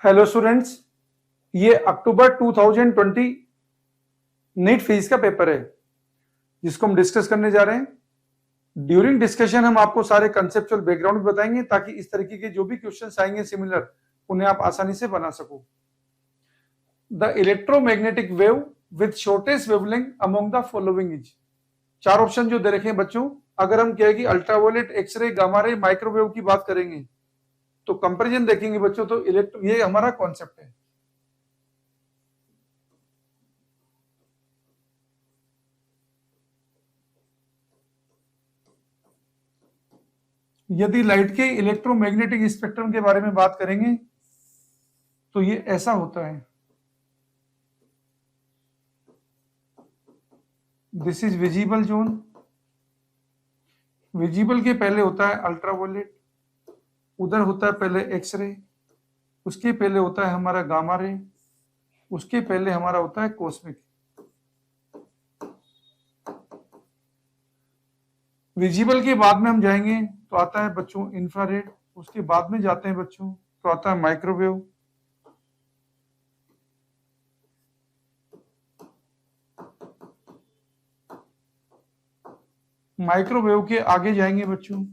Hello students, ये अक्टूबर 2020 NEET fees का paper है जिसको हम डिस्कस करने जा रहे हैं। ड्यूरिंग डिस्कशन हम आपको सारे कंसेप्चुअल बैकग्राउंड बताएंगे ताकि इस तरीके के जो भी क्वेश्चंस आएंगे सिमिलर उन्हें आप आसानी से बना सको। The electromagnetic wave with shortest wavelength among the following is. चार ऑप्शन जो दे रखे हैं बच्चों, अगर हम कहें ultraviolet, X-ray, gamma ray, microwave की बात करेंगे तो कंपैरिजन देखेंगे बच्चों, तो ये हमारा कॉन्सेप्ट है। यदि लाइट के इलेक्ट्रोमैग्नेटिक स्पेक्ट्रम के बारे में बात करेंगे तो ये ऐसा होता है। This is visible zone. Visible के पहले होता है अल्ट्रावायलेट, उधर होता है पहले एक्सरे, उसके पहले होता है हमारा गामा रे, उसके पहले हमारा होता है कॉस्मिक। विजिबल के बाद में हम जाएंगे तो आता है बच्चों इंफ्रारेड, उसके बाद में जाते हैं बच्चों तो आता है माइक्रोवेव, माइक्रोवेव के आगे जाएंगे बच्चों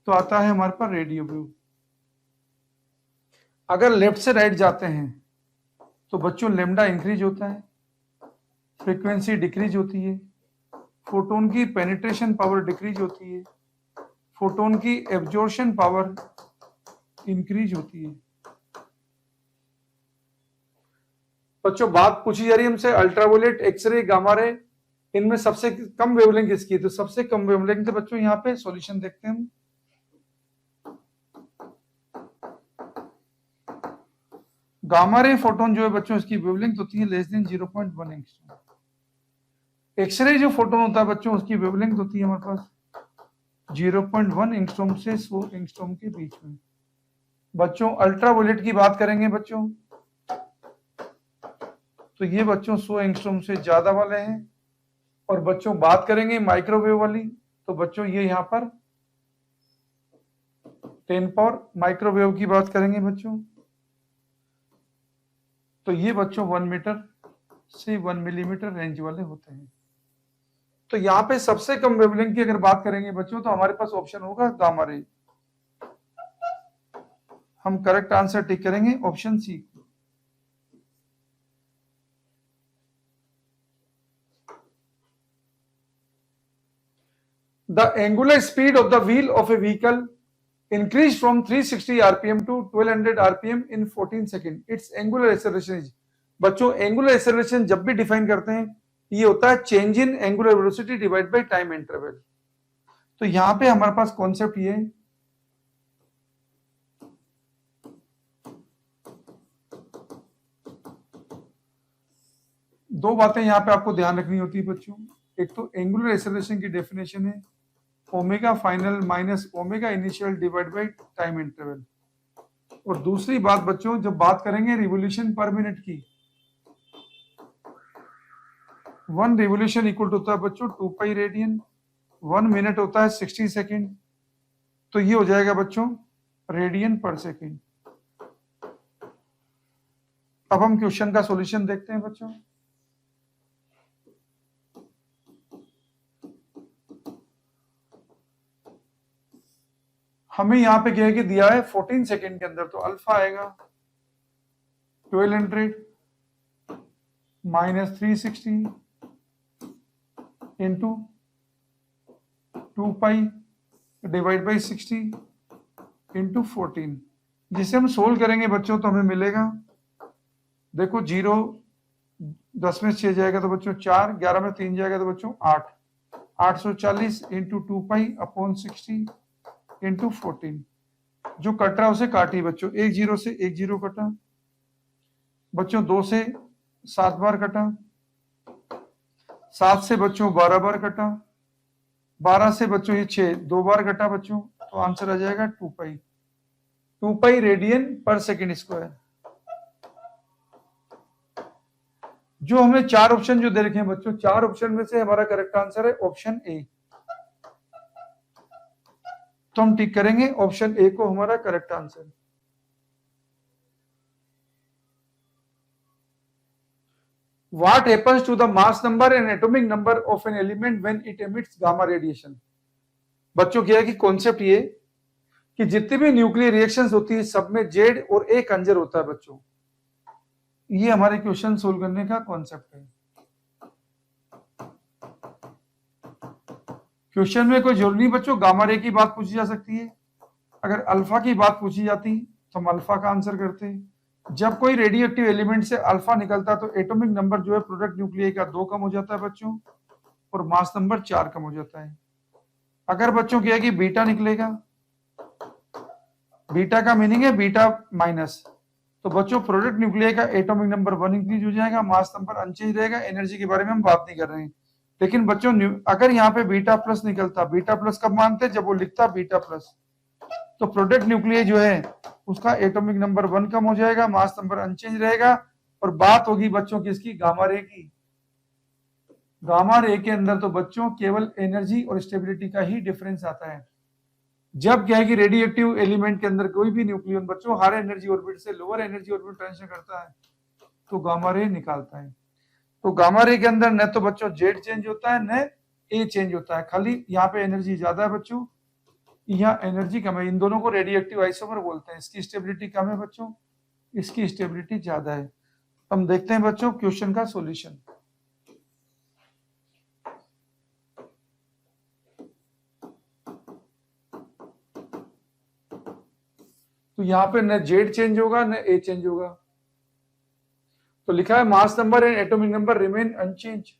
तो आता है हमारे पास रेडियो वेव। अगर लेफ्ट से राइट जाते हैं तो बच्चों लेमडा इंक्रीज होता है, फ्रीक्वेंसी डिक्रीज होती है, फोटोन की पेनिट्रेशन पावर डिक्रीज होती है, फोटोन की एब्जॉर्प्शन पावर इंक्रीज होती है। बच्चों बात पूछी जा रही है हमसे अल्ट्रावायलेट, एक्सरे, गामा रे, इनमें सबसे कम वेवलेंथ किसकी है? तो सबसे कम वेवलेंथ है बच्चों, यहाँ पे सॉल्यूशन देखते हैं हम। गामा रे फोटोन जो है बच्चों, इसकी वेवलेंथ होती है लेस देन 0.1 एंगस्ट्रॉम। एक्सरे जो फोटोन होता है बच्चों, उसकी वेवलेंथ होती है हमारे पास 0.1 एंगस्ट्रॉम से 100 एंगस्ट्रॉम के बीच में। बच्चों अल्ट्रावायलेट की बात करेंगे बच्चों तो ये बच्चों 100 एंगस्ट्रॉम से ज्यादा वाले हैं, और बच्चों बात करेंगे माइक्रोवेव वाली तो बच्चों ये यहाँ पर 10 पावर। माइक्रोवेव की बात करेंगे बच्चों तो ये बच्चों 1 मीटर से 1 मिलीमीटर रेंज वाले होते हैं। तो यहाँ पे सबसे कम वेवलेंथ की अगर बात करेंगे बच्चों तो हमारे पास ऑप्शन होगा गामा रे। हम करेक्ट आंसर टिक करेंगे option C. The angular speed of the wheel of a vehicle increased from 360 rpm to 1200 rpm in 14 seconds. Its angular acceleration is। बच्चों एंगुलर एक्सेलरेशन जब भी डिफाइन करते हैं ये होता है change in angular velocity divide by time interval. तो यहां पे हमारे पास कॉन्सेप्ट ये है, दो बातें यहां पे आपको ध्यान रखनी होती है बच्चों। एक तो एंगुलर एक्सेलरेशन की डेफिनेशन है omega final minus omega initial divide by time interval, और दूसरी बात बच्चों जब बात करेंगे रिवोल्यूशन पर मिनट की, 1 रिवोल्यूशन इक्वल होता है बच्चों 2 पाई रेडियन, 1 मिनट होता है 60 सेकेंड, तो ये हो जाएगा बच्चों रेडियन पर सेकेंड। अब हम क्वेश्चन का सॉल्यूशन देखते हैं बच्चों। हमें यहां पे क्या है कि दिया है 14 सेकेंड के अंदर, तो अल्फा आएगा 1200 minus 360 into 2 pi divide by 60 into 14, जिसे हम सोल्व करेंगे बच्चों तो हमें मिलेगा, देखो 0 10 में 6 जाएगा तो बच्चों 4, 11 में 3 जाएगा तो बच्चों 8, 840 इंटू 2 पाई अपॉन 60 इंटू 14। जो कट रहा है उसे काटिए बच्चों, 1 0 से 1 0 कटा बच्चों, 2 से 7 बार कटा, 7 से बच्चों 12 बार कटा, 12 से बच्चों ये 6 2 बार कटा बच्चों, तो आंसर आ जाएगा 2 पाई रेडियन पर सेकेंड स्क्वायर। जो हमें चार ऑप्शन जो दे रखे हैं बच्चों, चार ऑप्शन में से हमारा करेक्ट आंसर है ऑप्शन ए, तो हम टिक करेंगे ऑप्शन ए को हमारा correct answer. What happens to the mass number and atomic number of an element when it emits gamma radiation? बच्चों क्या है कि कॉन्सेप्ट ये कि जितनी भी न्यूक्लियर रिएक्शंस होती है सब में जेड और ए कंजर होता है बच्चों। ये हमारे क्वेश्चन सोल्व करने का कॉन्सेप्ट है। क्वेश्चन में कोई जरूरी नहीं बच्चों गामा रे की बात पूछी जा सकती है, अगर अल्फा की बात पूछी जाती तो हम अल्फा का आंसर करते। जब कोई रेडियो एक्टिव एलिमेंट से अल्फा निकलता तो एटॉमिक नंबर जो है प्रोडक्ट न्यूक्लियर का 2 कम हो जाता है बच्चों और मास नंबर 4 कम हो जाता है। अगर बच्चों क्या है कि बीटा निकलेगा, बीटा का मीनिंग है बीटा माइनस, तो बच्चों प्रोडक्ट न्यूक्लियर का एटॉमिक नंबर 1 इंक्रीज हो जाएगा, मास नंबर अनचेंज रहेगा। एनर्जी के बारे में हम बात नहीं कर रहे हैं। लेकिन बच्चों अगर यहाँ पे बीटा प्लस निकलता, बीटा प्लस कब मानते हैं जब वो लिखता बीटा प्लस, तो प्रोडक्ट न्यूक्लियर जो है उसका एटॉमिक नंबर 1 कम हो जाएगा, मास नंबर अनचेंज रहेगा और बात होगी बच्चों किसकी, गामा रे की। गामा रे के अंदर तो बच्चों केवल एनर्जी और स्टेबिलिटी का ही डिफरेंस आता है। जब क्या है कि रेडियो एक्टिव एलिमेंट के अंदर कोई भी न्यूक्लियन बच्चों हायर एनर्जी ऑर्बिट से लोअर एनर्जी ऑर्बिट ट्रांजिशन करता है तो गामा रे निकालता है। तो गामा रे के अंदर न तो बच्चों जेड चेंज होता है न ए चेंज होता है, खाली यहाँ पे एनर्जी ज्यादा है बच्चों, यहाँ एनर्जी कम है। इन दोनों को रेडियो एक्टिव आइसोमर बोलते हैं। इसकी स्टेबिलिटी कम है बच्चों, इसकी स्टेबिलिटी ज्यादा है। हम देखते हैं बच्चों क्वेश्चन का सॉल्यूशन। तो यहाँ पे न जेड चेंज होगा न ए चेंज होगा, तो लिखा है mass number and atomic number remain unchange.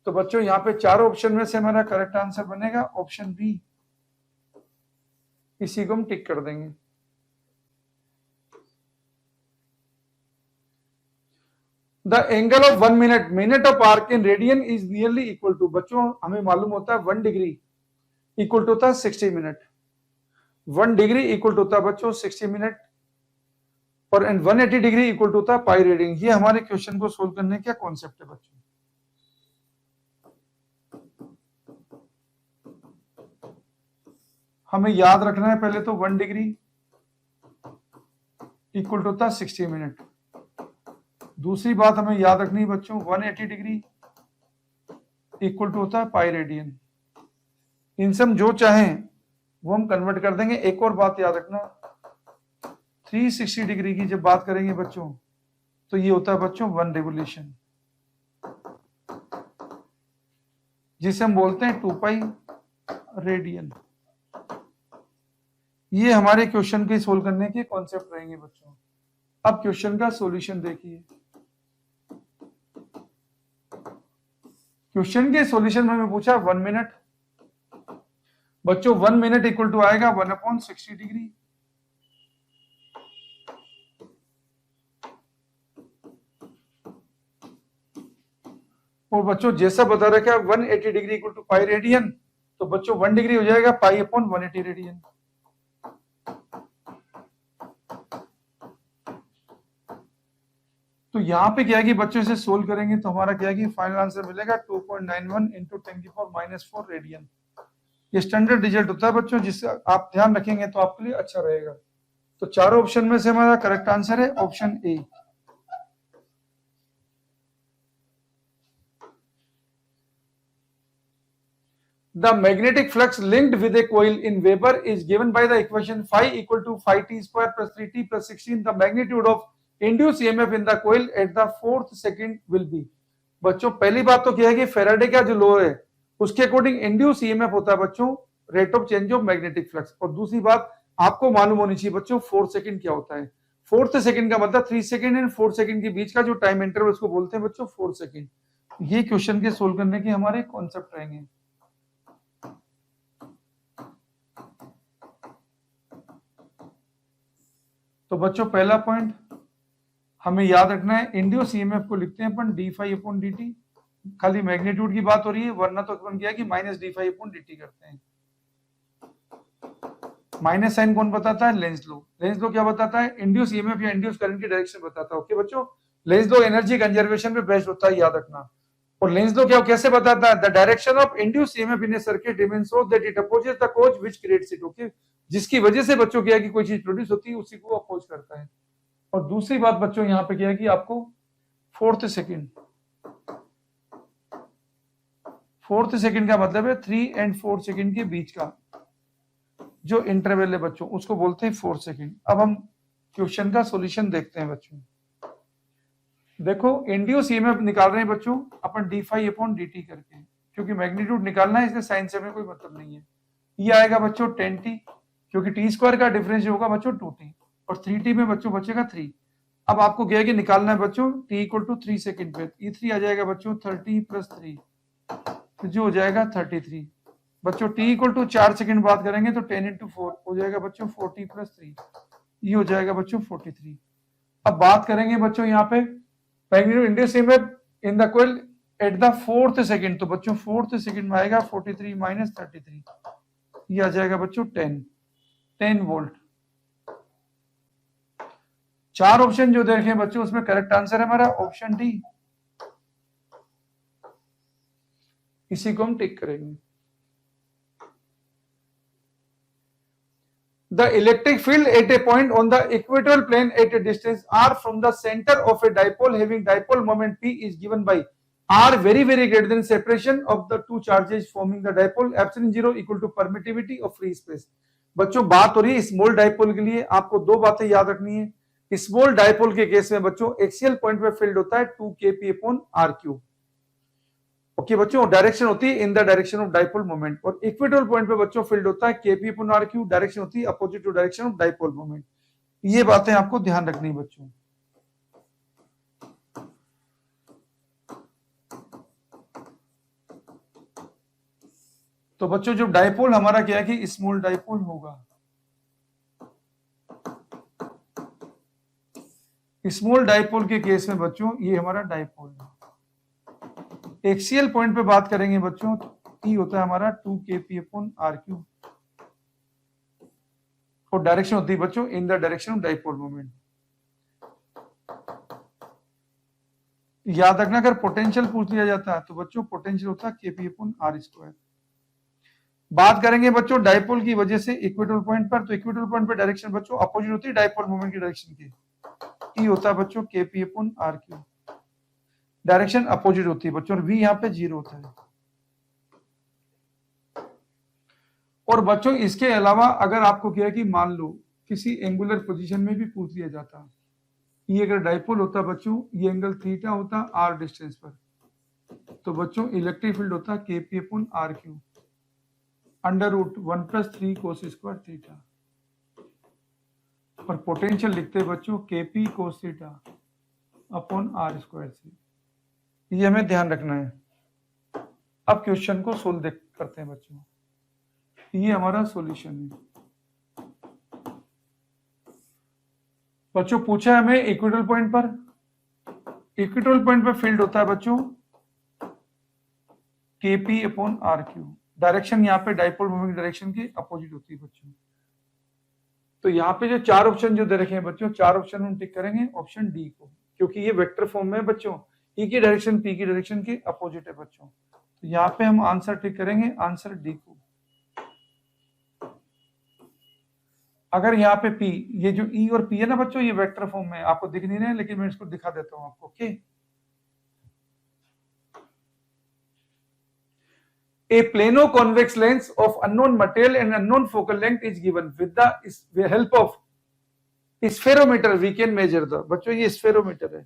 तो बच्चों यहाँ पे चारों ऑप्शन में से हमारा करेक्ट आंसर बनेगा ऑप्शन बी, इसी को हम टिक कर देंगे। The angle of 1 minute minute of arc in radian is nearly equal to, बच्चों हमें मालूम होता है 1 डिग्री इक्वल टू होता है 60 मिनट, 1 डिग्री इक्वल टू होता है बच्चों 60 मिनट और 180 डिग्री इक्वल टू होता है पाई रेडियन। ये हमारे क्वेश्चन को सोल्व करने का कॉन्सेप्ट है बच्चों। हमें याद रखना है पहले तो 1 डिग्री इक्वल टू होता है 60 मिनट। दूसरी बात हमें याद रखनी है बच्चों 180 डिग्री इक्वल टू होता है पाई रेडियन। इनसे हम जो चाहें वो हम कन्वर्ट कर देंगे। एक और बात याद रखना 360 डिग्री की जब बात करेंगे बच्चों तो ये होता है बच्चों 1 रिवोल्यूशन, जिसे हम बोलते हैं 2 पाई रेडियन। ये हमारे क्वेश्चन के सोल्व करने के कॉन्सेप्ट रहेंगे बच्चों। अब क्वेश्चन का सॉल्यूशन देखिए। क्वेश्चन के सॉल्यूशन में हमें पूछा 1 मिनट, बच्चों 1 मिनट इक्वल टू आएगा 1/60 डिग्री, और बच्चों जैसा बता रखा है 180 degree equal to pi radian, तो बच्चों 1 डिग्री हो जाएगा पाई अपॉन 180 रेडियन। तो यहाँ पे क्या है कि बच्चों से सोल्व करेंगे तो हमारा क्या है कि फाइनल आंसर मिलेगा 2.91 इंटू 10⁻⁻⁴ रेडियन। ये स्टैंडर्ड रिजल्ट होता है बच्चों, जिससे आप ध्यान रखेंगे तो आपके लिए अच्छा रहेगा। तो चारों ऑप्शन में से हमारा करेक्ट आंसर है option A. The magnetic flux linked with a coil in Weber is given by the equation phi equal to phi t square plus 3t plus 16. The magnitude of induced EMF in the coil at the 4th second will be। बच्चों पहली बात तो क्या है कि Faraday का जो law है उसके अकॉर्डिंग इंड्यूस ईएमएफ होता है बच्चों rate of change of magnetic flux. और दूसरी बात आपको मालूम होनी चाहिए बच्चों 4 सेकंड क्या होता है। 4th सेकंड का मतलब 3 सेकंड एंड 4 सेकंड के बीच का जो टाइम इंटरवल उसको बोलते हैं बच्चों 4 सेकंड। ये क्वेश्चन के सोल्व करने के हमारे कॉन्सेप्ट रहेंगे। तो बच्चों पहला पॉइंट हमें याद रखना है, इंड्यूस ईएमएफ को लिखते हैं अपन D phi upon D T. खाली मैग्नीट्यूड की बात हो रही है, वरना तो अपन क्या है कि minus d phi upon D t करते हैं। माइनस साइन कौन बताता है? Lenz law. लेंज लो क्या बताता है? इंड्यूस ईएमएफ या इंड्यूस करंट की डायरेक्शन बताता है। ओके बच्चों, लेंज लो एनर्जी कंजर्वेशन पे बेस्ड होता है, याद रखना। और लेंज लो क्या कैसे बताता है? The direction of induce EMF in a circuit remains so that it opposes the cause which creates it. Okay, जिसकी वजह से बच्चों क्या है कि कोई चीज प्रोड्यूस होती है उसी को अपोज करता है। और दूसरी बात बच्चों यहाँ पे क्या है कि आपको 4th सेकंड 4th सेकंड का मतलब है 3 and 4 सेकंड के बीच का जो इंटरवल है बच्चों, उसको बोलते हैं 4 सेकंड। अब हम क्वेश्चन का सॉल्यूशन देखते हैं बच्चों। देखो इंड्यूस ईएमएफ निकाल रहे हैं बच्चों अपन d∅/dt करके, क्योंकि मैग्नीट्यूड निकालना है इसलिए साइन से हमें कोई मतलब नहीं है। ये आएगा बच्चों 10t, क्योंकि टी स्क्वायर का डिफरेंस होगा बच्चों 2t, और 3t में बच्चों बचेगा 3। अब आपको क्या है कि निकालना है बच्चों t = 3 सेकंड पे, E3 आ जाएगा बच्चों 30 + 3, तो जो हो जाएगा 33। बच्चों t = 4 सेकंड बात करेंगे तो 10 × 4 हो जाएगा बच्चों 40 + 3, ये हो जाएगा बच्चों 43। अब बात करेंगे बच्चों यहाँ पे magnitude induce EMF in the coil at the 4th second, तो बच्चों 4th सेकंड में आएगा 43 - 33, ये आ जाएगा बच्चों 10 वोल्ट। 4 ऑप्शन जो देखे बच्चों उसमें करेक्ट आंसर है हमारा ऑप्शन डी, इसी को हम टिक करेंगे। The electric field at a point on the equatorial plane at a distance r from the center of a dipole having dipole moment p is given by r very greater than separation of the two charges forming the dipole epsilon 0 equal to permittivity of free space। बच्चों बात हो रही है small dipole के लिए, आपको दो बातें याद रखनी है। स्मॉल डाइपोल के केस में बच्चों एक्सियल पॉइंट पे फील्ड होता है 2kp/r³। ओके बच्चों, डायरेक्शन होती है in the direction of dipole moment, और इक्वेटोरियल पॉइंट पे बच्चों फील्ड होता है kp/r³, डायरेक्शन होती है opposite to direction of dipole moment. ये बातें आपको ध्यान रखनी है बच्चों। तो बच्चों जो डाइपोल हमारा क्या है कि स्मॉल डाइपोल होगा, स्मॉल डाइपोल के केस में बच्चों ये हमारा डाइपोल है। एक्सियल पॉइंट पे बात करेंगे बच्चों तो ई होता है हमारा 2kp/r³, और डायरेक्शन होती है बच्चों इन the direction of dipole moment. याद रखना अगर पोटेंशियल पूछ लिया जाता है तो बच्चों पोटेंशियल होता है kp/r²। बात करेंगे बच्चों डाइपोल की वजह से इक्वेटोरियल पॉइंट पर, तो इक्वेटोरियल पॉइंट पर डायरेक्शन बच्चों अपोजिट होती है डाइपोल मोमेंट की डायरेक्शन की, ई होता है बच्चों kp/r³, डायरेक्शन अपोजिट होती है बच्चों, और v यहाँ पे 0 होता है। और बच्चों इसके अलावा अगर आपको क्या है कि मान लो किसी एंगुलर पोजीशन में भी पूछ लिया जाता, ये अगर डाइपोल होता बच्चों, ये एंगल थीटा होता r डिस्टेंस पर, तो बच्चों इलेक्ट्रिक फील्ड होता kp/r³, √1 + 3 cos² थीटा, और पोटेंशियल लिखते हैं बच्चों kp cos θ/r² से। ये हमें ध्यान रखना है। अब क्वेश्चन को सोल्व करते हैं बच्चों, ये हमारा सॉल्यूशन है। बच्चों पूछा है हमें इक्वेटोरियल पॉइंट पर, इक्वेटोरियल पॉइंट पर फील्ड होता है बच्चों kp/r³, डायरेक्शन यहाँ पे डाइपोल मोमेंट डायरेक्शन के अपोजिट होती है बच्चों। तो यहाँ पे जो 4 ऑप्शन जो दे रखे हैं बच्चों, 4 ऑप्शन हम टिक करेंगे ऑप्शन डी को, क्योंकि ये वेक्टर फॉर्म में है बच्चों, ई की डायरेक्शन पी की डायरेक्शन के अपोजिट है बच्चों। तो यहाँ पे हम आंसर टिक करेंगे आंसर डी को। अगर यहाँ पे P, ये जो E और P है ना बच्चों, ये वेक्टर फॉर्म में आपको दिख नहीं रहे हैं, लेकिन मैं इसको दिखा देता हूं आपको। Okay, A plano convex lens of unknown material and unknown focal length is given with the help of spherometer we can measure the, बच्चों ये स्फेरोमीटर है।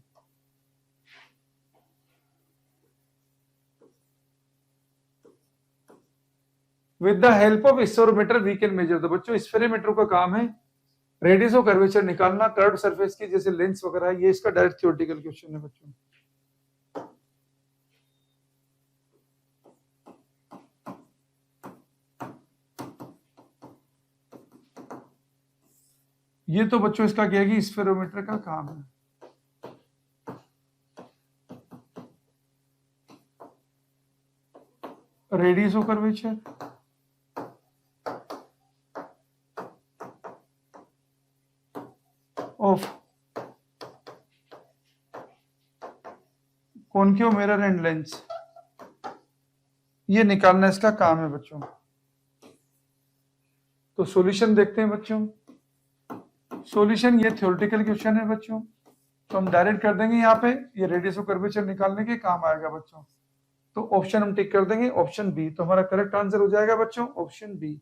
With the help of spherometer we can measure the, बच्चों spherometer का काम है radius of curvature निकालना curved surface की, जैसे लेंस वगैरह। ये इसका डायरेक्ट थ्योरेटिकल क्वेश्चन है बच्चों। ये तो बच्चों इसका क्या है कि स्फेरोमीटर का काम है। Radius of curvature, of concave mirror and lens, ये निकालना इसका काम है बच्चों। तो सॉल्यूशन देखते हैं बच्चों। सॉल्यूशन ये थ्योरेटिकल क्वेश्चन है बच्चों, तो हम डायरेक्ट कर देंगे यहाँ पे, ये रेडियस ऑफ कर्वेचर निकालने के काम आएगा बच्चों। तो ऑप्शन हम टिक कर देंगे, ऑप्शन बी। तो हमारा करेक्ट आंसर हो जाएगा बच्चों option b.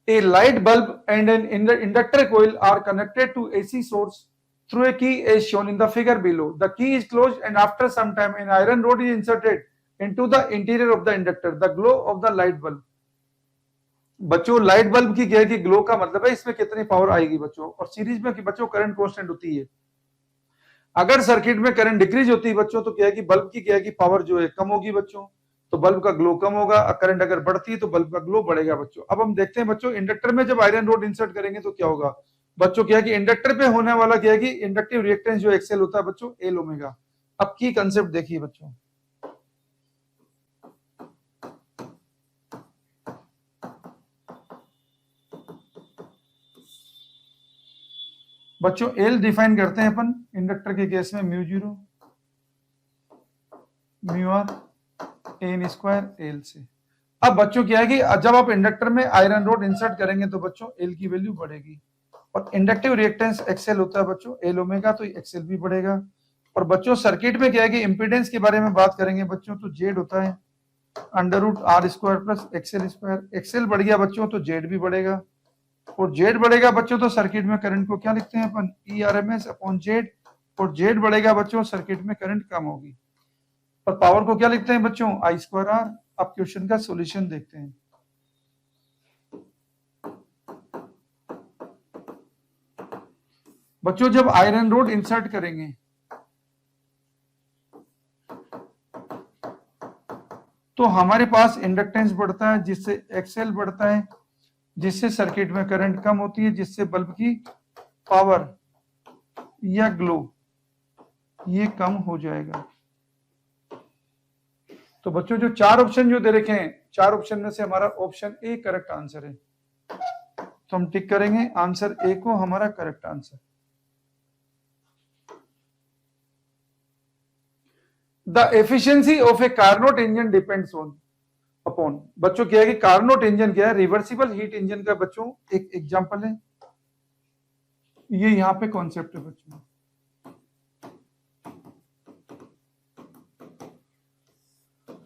A light bulb and an inductor coil are connected to AC source through a key as shown in the figure below. The key is closed and after some time an iron rod is inserted into the interior of the inductor. The glow of the light bulb. बच्चों light bulb की क्या है कि glow का मतलब है इसमें कितनी पावर आएगी बच्चों, और सीरीज में कि बच्चों करंट कांस्टेंट होती है। अगर सर्किट में करंट डिक्रीज होती है बच्चों तो क्या है कि बल्ब की क्या है कि पावर जो है कम होगी बच्चों, तो बल्ब का ग्लो कम होगा। करंट अगर बढ़ती है तो बल्ब का ग्लो बढ़ेगा बच्चों। अब हम देखते हैं बच्चों इंडक्टर में जब आयरन रोड इंसर्ट करेंगे तो क्या होगा बच्चों, क्या है कि इंडक्टर पे होने वाला क्या है कि इंडक्टिव रिएक्टेंस जो एक्सेल होता है बच्चों एल ओमेगा। अब की कंसेप्ट देखिए बच्चों, बच्चों एल डिफाइन करते हैं अपन इंडक्टर के केस में mu zero mu r n square l से। अब बच्चों क्या है कि जब आप इंडक्टर में आयरन रोड इंसर्ट करेंगे तो बच्चों एल की वैल्यू बढ़ेगी, और इंडक्टिव रिएक्टेंस एक्सेल होता है बच्चों एल ओमेगा, तो एक्सेल भी बढ़ेगा। और बच्चों सर्किट में क्या है कि इंपीडेंस के बारे में बात करेंगे बच्चों तो जेड होता है under root r square plus x l square. X l बढ़ गया बच्चों तो जेड भी बढ़ेगा, और जेड बढ़ेगा बच्चों तो सर्किट में करंट को क्या लिखते हैं अपन E R M S upon Z, और जेड बढ़ेगा बच्चों सर्किट में करंट कम होगी, और पावर को क्या लिखते हैं बच्चों आई स्क्वायर आर। अब क्वेश्चन का सॉल्यूशन देखते हैं। बच्चों जब आयरन रोड इंसर्ट करेंगे तो हमारे पास इंडक्टेंस बढ़ता है जिससे एक्सेल बढ़ता है, जिससे सर्किट में करंट कम होती है, जिससे बल्ब की पावर या ग्लो ये कम हो जाएगा। तो बच्चों जो चार ऑप्शन जो दे रखे हैं, चार ऑप्शन में से हमारा ऑप्शन ए करेक्ट आंसर है, तो हम टिक करेंगे आंसर ए को हमारा correct answer. The efficiency of A Carnot engine depends on upon. बच्चों क्या है कि कार्नोट इंजन क्या है रिवर्सिबल हीट इंजन का बच्चों एक एग्जांपल है, ये यहां पे कॉन्सेप्ट है बच्चों।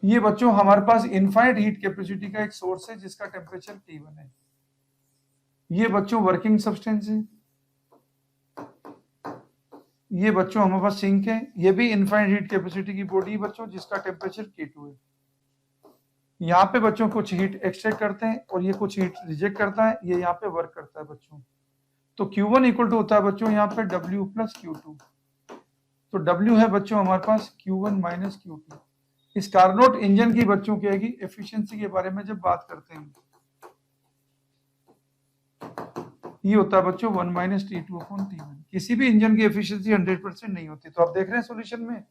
ये बच्चों हमारे पास इनफाइनाइट हीट कैपेसिटी का एक सोर्स है जिसका टेम्परेचर T1 है। ये बच्चों वर्किंग सब्सटेंस है, ये बच्चों हमारे पास सिंक है, ये भी इनफाइनाइट हीट कैपेसिटी की बॉडी है बच्चों जिसका टेम्परेचर K2 है। यहाँ पे बच्चों कुछ हीट एक्सट्रैक्ट करते हैं और ये कुछ हीट रिजेक्ट करता है, ये यहाँ पे वर्क करता है बच्चों। तो Q1 इक्वल टू होता है बच्चों यहाँ पे W प्लस Q2, तो W है बच्चों हमारे पास Q1 माइनस Q2। इस कार्नोट इंजन की बच्चों की आएगी एफिशिएंसी के बारे में जब बात करते हैं, ये होता है बच्चों 1 माइनस T2 अपॉन T1। किसी भी इंजन की एफिशिएंसी 100% नहीं होती। तो आप देख रहे हैं सॉल्यूशन में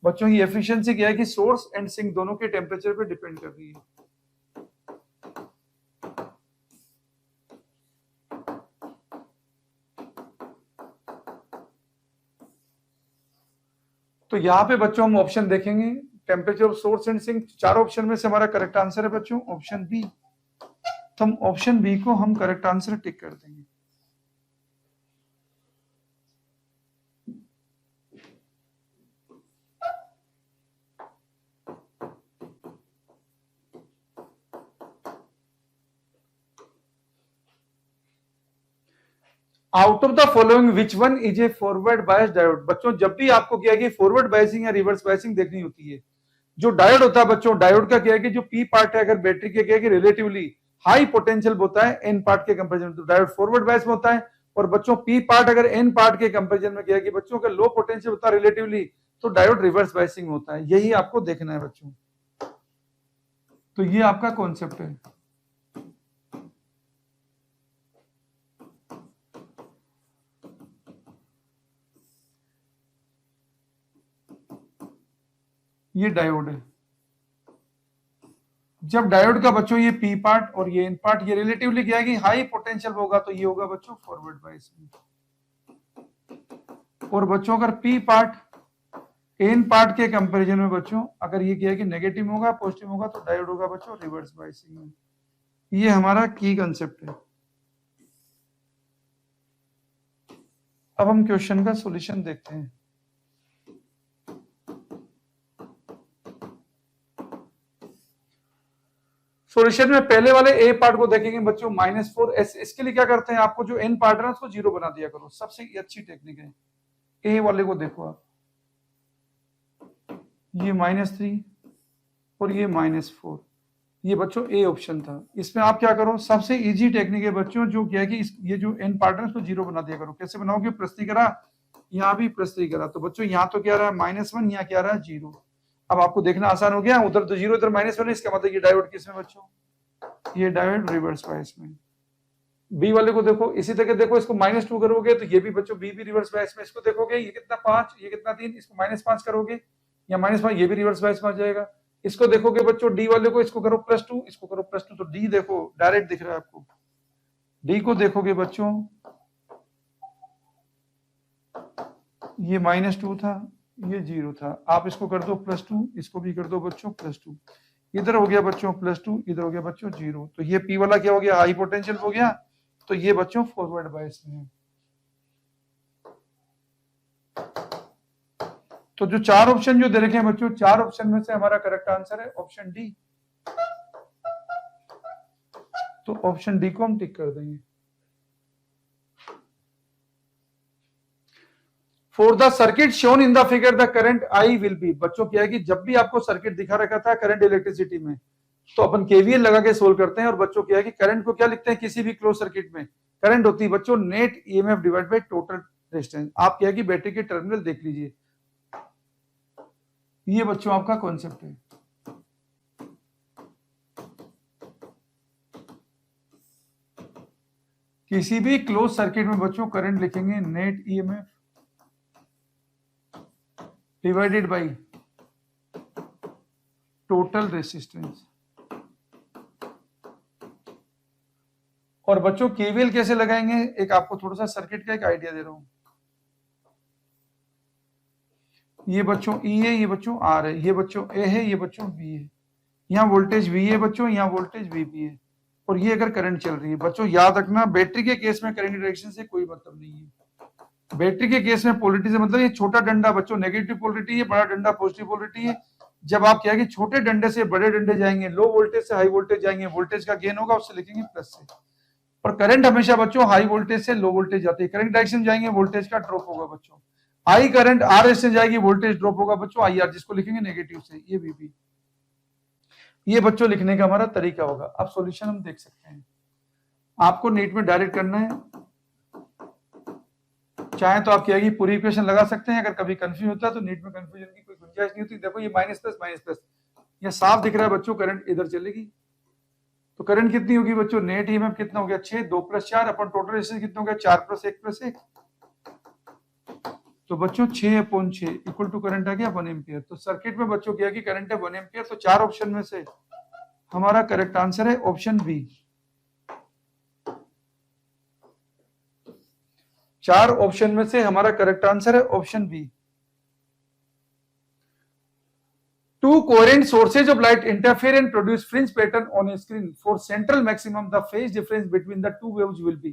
बच्चों ये एफिशिएंसी क्या है कि सोर्स एंड सिंक दोनों के टेम्परेचर पे डिपेंड कर रही है। तो यहाँ पे बच्चों हम ऑप्शन देखेंगे temperature of source and sink, चार ऑप्शन में से हमारा करेक्ट आंसर है बच्चों ऑप्शन बी, तो हम ऑप्शन बी को हम करेक्ट आंसर टिक कर देंगे। Out of the following which one is a forward bias diode. बच्चों जब भी आपको क्या है कि फॉरवर्ड बायसिंग या रिवर्स बायसिंग देखनी होती है, जो डायोड होता है बच्चों, डायोड का क्या है कि जो पी पार्ट है अगर बैटरी के क्या है कि रिलेटिवली हाई पोटेंशियल होता है एन पार्ट के कंपैरिजन, तो डायोड फॉरवर्ड बायस में होता है। और बच्चों पी पार्ट अगर एन पार्ट के कंपैरिजन में क्या है कि बच्चों का लो पोटेंशियल होता है रिलेटिवली, तो डायोड रिवर्स बायसिंग होता है। यही आपको देखना है बच्चों, तो ये आपका कॉन्सेप्ट है। ये डायोड है, जब डायोड का बच्चों ये पी पार्ट और ये एन पार्ट ये रिलेटिवली क्या है कि हाई पोटेंशियल होगा, तो ये होगा बच्चों फॉरवर्ड बायसिंग। और बच्चों अगर पी पार्ट एन पार्ट के कंपैरिजन में बच्चों अगर ये क्या है कि नेगेटिव होगा पॉजिटिव होगा, तो डायोड होगा बच्चों रिवर्स बायसिंग में। ये हमारा की कंसेप्ट है। अब हम क्वेश्चन का सॉल्यूशन देखते हैं। सॉल्यूशन में पहले वाले ए पार्ट को देखेंगे बच्चों, -4। इसके लिए क्या करते हैं, आपको जो एन पार्ट है उसको 0 बना दिया करो, सबसे अच्छी टेक्निक है। ए वाले को देखो आप, ये -3 और ये -4, ये बच्चों ए ऑप्शन था। इसमें आप क्या करो, सबसे इजी टेक्निक है बच्चों, जो क्या है कि ये जो एन पार्ट है उसको 0 बना दिया करो। कैसे बनाओगे, प्रस्ती करा, यहाँ भी प्रस्ती करा, तो बच्चों यहाँ तो क्या रहा है -1, यहाँ क्या रहा है 0। अब आपको देखना आसान हो गया, उधर तो 0 इधर -1 है, इसका मतलब ये डायोड किसमें बच्चों, ये डायोड रिवर्स बायस में। बी वाले को देखो, इसी तरह देखो, इसको -2 करोगे तो ये भी बच्चों बी भी रिवर्स बायस में। इसको देखोगे, ये कितना 5, ये कितना 3, इसको -5 करोगे या -5, ये भी रिवर्स बायस में आ जाएगा। इसको देखोगे बच्चों डी वाले को, इसको करो +2, इसको करो +2, तो डी देखो डायरेक्ट दिख रहा है आपको। डी को देखोगे बच्चों, ये -2 था, ये 0 था, आप इसको कर दो +2, इसको भी कर दो बच्चों +2, इधर हो गया बच्चों +2, इधर हो गया बच्चों 0, तो ये पी वाला क्या हो गया, हाई पोटेंशियल हो गया, तो ये बच्चों फॉरवर्ड बायस में है। तो जो 4 ऑप्शन जो दे रखे हैं बच्चों, 4 ऑप्शन में से हमारा करेक्ट आंसर है ऑप्शन डी। तो ऑप्शन डी को हम टिक कर देंगे। For the circuit shown in the figure the current I will be, बच्चों क्या है कि जब भी आपको सर्किट दिखा रखा था करंट इलेक्ट्रिसिटी में, तो अपन केवीएल लगा के सोल्व करते हैं। और बच्चों क्या है कि करंट को क्या लिखते हैं, किसी भी क्लोज सर्किट में करंट होती है बच्चों net EMF divide by total resistance. आप क्या है कि बैटरी के टर्मिनल देख लीजिए, ये बच्चों आपका कॉन्सेप्ट है। किसी भी क्लोज सर्किट में बच्चों करंट लिखेंगे net EMF divided by total resistance. और बच्चों केवीएल कैसे लगाएंगे, एक आपको थोड़ा सा सर्किट का एक आइडिया दे रहा हूं। ये बच्चों ई है, ये बच्चों आर है, ये बच्चों ए है, ये बच्चों बी है, यहाँ वोल्टेज वी है बच्चों, यहाँ वोल्टेज वीपी है, और ये अगर करंट चल रही है बच्चों, याद रखना बैटरी के केस में करंट डायरेक्शन से कोई मतलब नहीं है। बैटरी के केस में पोलरिटी से मतलब ये छोटा डंडा बच्चों नेगेटिव पोलरिटी है, बड़ा डंडा पॉजिटिव पोलरिटी है। जब आप क्या है कि छोटे डंडे से बड़े डंडे जाएंगे, लो वोल्टेज से हाई वोल्टेज जाएंगे, वोल्टेज का गेन होगा, उससे लिखेंगे प्लस से। और करंट हमेशा बच्चों हाई वोल्टेज से लो वोल्टेज जाती है, करंट डायरेक्शन जाएंगे, वोल्टेज का ड्रॉप होगा बच्चों। आई करंट आर एस से जाएगी, वोल्टेज ड्रॉप होगा बच्चों आई आर, जिसको लिखेंगे नेगेटिव से, ये वीपी। ये बच्चों लिखने का हमारा तरीका होगा। अब सॉल्यूशन हम देख सकते हैं, आपको नीट में डायरेक्ट करना है, चाहे तो आप क्या है पूरी इक्वेशन लगा सकते हैं। अगर कभी कंफ्यूज होता है तो नीट में कंफ्यूजन की कोई गुंजाइश नहीं होती। देखो ये माइनस प्लस, ये साफ दिख रहा है बच्चों, करंट इधर चलेगी, तो करंट कितनी होगी बच्चों, नेट ईएमएफ कितना हो गया 6, 2 + 4 अपन टोटल रेजिस्टेंस कितना हो गया 4 + 1 तो बच्चों 6/6 इक्वल टू करंट आ गया 1 एम्पियर। तो सर्किट में बच्चों क्या कि करंट है 1 एम्पियर। तो 4 ऑप्शन में से हमारा करेक्ट आंसर है ऑप्शन बी। 4 ऑप्शन में से हमारा करेक्ट आंसर है option b. Two coherent sources of light interfere and produce fringe pattern on a screen. For central maximum, the phase difference between the two waves will be.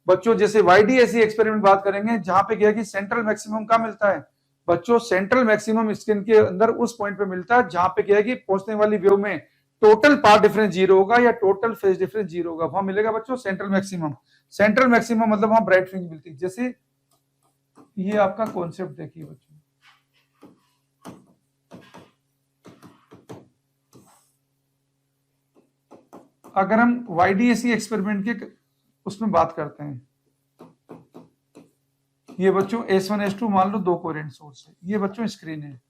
बच्चों जैसे YDAC experiment बात करेंगे, जहां पे क्या है कि सेंट्रल मैक्सिमम का मिलता है बच्चों, सेंट्रल मैक्सिमम स्क्रीन के अंदर उस पॉइंट पे मिलता है जहां पे क्या है कि पहुंचने वाली वेव में टोटल पाथ डिफरेंस 0 होगा या टोटल फेज डिफरेंस 0 होगा, वहां मिलेगा बच्चों सेंट्रल मैक्सिमम। सेंट्रल मैक्सिमम मतलब वहां ब्राइट फ्रिंज मिलती है। जैसे ये आपका कॉन्सेप्ट देखिए बच्चों, अगर हम YDAC एक्सपेरिमेंट के उसमें बात करते हैं, ये बच्चों S1 S2 मान लो 2 कोहेरेंट सोर्स है, ये बच्चों स्क्रीन है।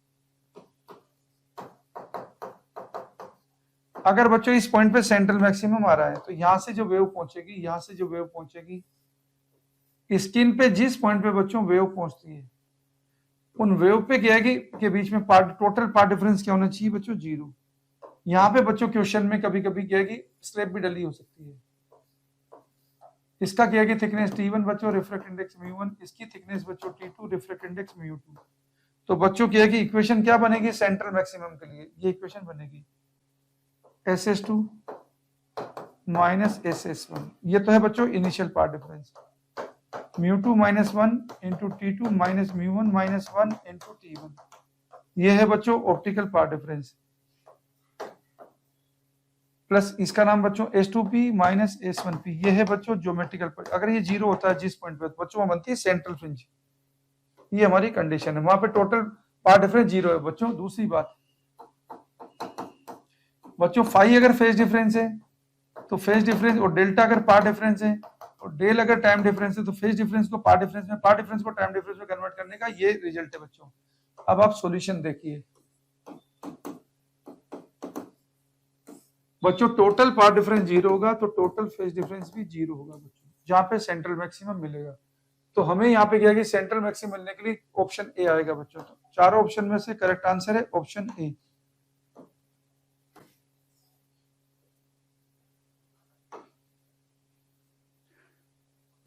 अगर बच्चों इस पॉइंट पे सेंट्रल मैक्सिमम आ रहा है, तो यहां से जो वेव पहुंचेगी, यहां से जो वेव पहुंचेगी, स्क्रीन पे जिस पॉइंट पे बच्चों वेव पहुंचती है, उन वेव पे क्या है कि के बीच में टोटल पाथ डिफरेंस क्या होना चाहिए बच्चों 0। यहाँ पे बच्चों क्वेश्चन में कभी कभी क्या है कि स्लैब भी डली हो सकती है। इसका क्या है कि थिकनेस T1 बच्चों, रिफ्रैक्ट इंडेक्स μ1, इसकी थिकनेस बच्चों T2, रिफ्रैक्ट इंडेक्स μ2। तो बच्चों क्या है कि इक्वेशन क्या बनेगी सेंट्रल मैक्सिमम के लिए, ये इक्वेशन बनेगी SS2 - SS1। ये तो है बच्चों initial path difference. μ2 minus 1 into T2 minus μ1 minus 1 into T1। ये है बच्चों ऑप्टिकल पाथ डिफरेंस, प्लस इसका नाम बच्चों S2P माइनस S1P। ये है बच्चों ज्योमेट्रिकल पाथ। अगर ये जीरो होता है जिस पॉइंट पे, बच्चों वहां बनती है सेंट्रल फ्रिंज। ये हमारी कंडीशन है, वहां पे टोटल पाथ डिफरेंस जीरो है बच्चों। दूसरी बात बच्चों, फाई अगर फेज डिफरेंस है तो फेज डिफरेंस, और डेल्टा अगर पाथ डिफरेंस है, और डेल अगर टाइम डिफरेंस है, तो फेज डिफरेंस को पाथ डिफरेंस में, पाथ डिफरेंस को टाइम डिफरेंस में कन्वर्ट करने का ये रिजल्ट है बच्चों। अब आप सॉल्यूशन देखिए बच्चों, टोटल पाथ डिफरेंस जीरो होगा तो टोटल फेज डिफरेंस भी जीरो होगा बच्चों, जहां पे सेंट्रल मैक्सिमम मिलेगा। तो हमें यहाँ पे क्या है कि सेंट्रल मैक्सिमम मिलने के लिए ऑप्शन ए आएगा बच्चों। तो चारों ऑप्शन में से करेक्ट आंसर है option A.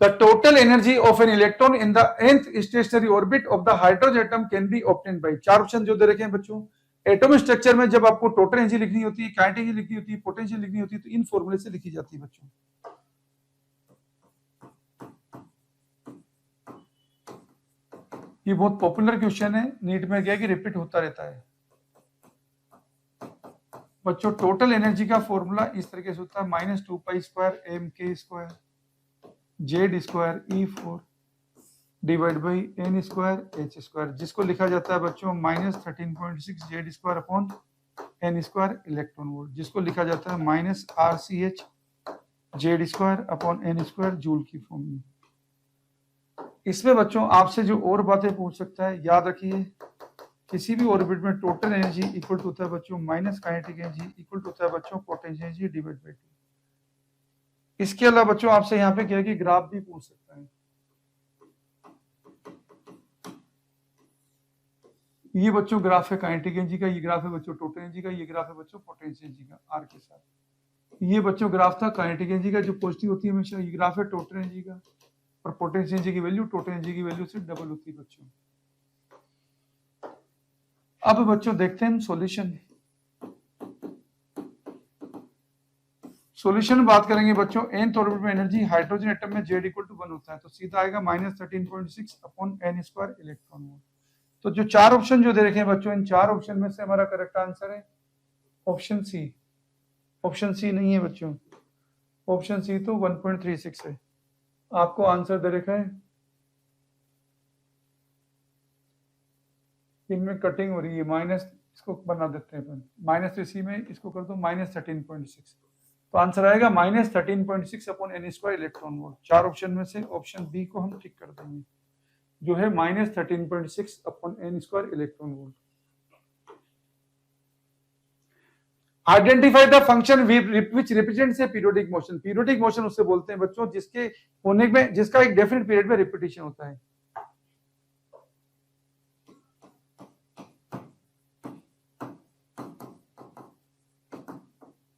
The total energy of an electron in the nth stationary orbit of the hydrogen atom can be obtained by, चार ऑप्शन जो दे रखे हैं बच्चों। एटॉमिक स्ट्रक्चर में जब आपको टोटल एनर्जी लिखनी होती है, काइनेटिक एनर्जी लिखनी होती है, पोटेंशियल लिखनी होती है, तो इन फॉर्मूले से लिखी जाती है बच्चों। ये बहुत पॉपुलर क्वेश्चन है, नीट में क्या है कि रिपीट होता रहता है बच्चों। टोटल एनर्जी का फॉर्मूला इस तरीके से होता है, -2π² Z square E4 divide by n square H square, जिसको लिखा जाता है बच्चों -13.6 Z square upon n square electron volt, जिसको लिखा जाता है -RCH Z square upon n square joule की फॉर्म में। इसमें बच्चों आपसे जो और बातें पूछ सकता है, याद रखिए किसी भी ऑर्बिट में टोटल एनर्जी इक्वल टू होता है बच्चों minus kinetic energy equal to होता है बच्चों पोटेंशियल एनर्जी डिवाइड बाई 2। इसके अलावा बच्चों आपसे यहाँ पे क्या है कि ग्राफ भी पूछ सकता है। ये बच्चों ग्राफ है काइनेटिक एनर्जी का, ये ग्राफ है बच्चों टोटल एनर्जी का, ये ग्राफ है बच्चों पोटेंशियल एनर्जी का आर के साथ। ये बच्चों ग्राफ था काइनेटिक एनर्जी का जो पॉजिटिव होती है हमेशा, ये ग्राफ है टोटल एनर्जी का, और पोटेंशियल एनर्जी की वैल्यू टोटल एनर्जी की वैल्यू से डबल होती है बच्चों। अब बच्चों देखते हैं हम सॉल्यूशन। सॉल्यूशन बात करेंगे बच्चों, nth ऑर्बिट में एनर्जी हाइड्रोजन एटम में Z इक्वल टू 1 होता है, तो सीधा आएगा -13.6 upon n square electron volt. तो जो चार ऑप्शन जो दे रखे हैं बच्चों, इन चार ऑप्शन में से हमारा करेक्ट आंसर है ऑप्शन सी। ऑप्शन सी नहीं है बच्चों, ऑप्शन सी तो 1.36 है। आपको आंसर दे रखा है, इनमें कटिंग हो रही है, माइनस इसको बना देते हैं अपन, -3 में इसको कर दो -13.6, तो आंसर आएगा -13.6 upon n square electron volt. चार ऑप्शन में से ऑप्शन बी को हम टिक कर देंगे, जो है -13.6 upon n square electron volt. Identify the function which represents A periodic motion. Periodic motion उससे बोलते हैं बच्चों जिसके होने में, जिसका एक डेफिनेट पीरियड में रिपीटिशन होता है।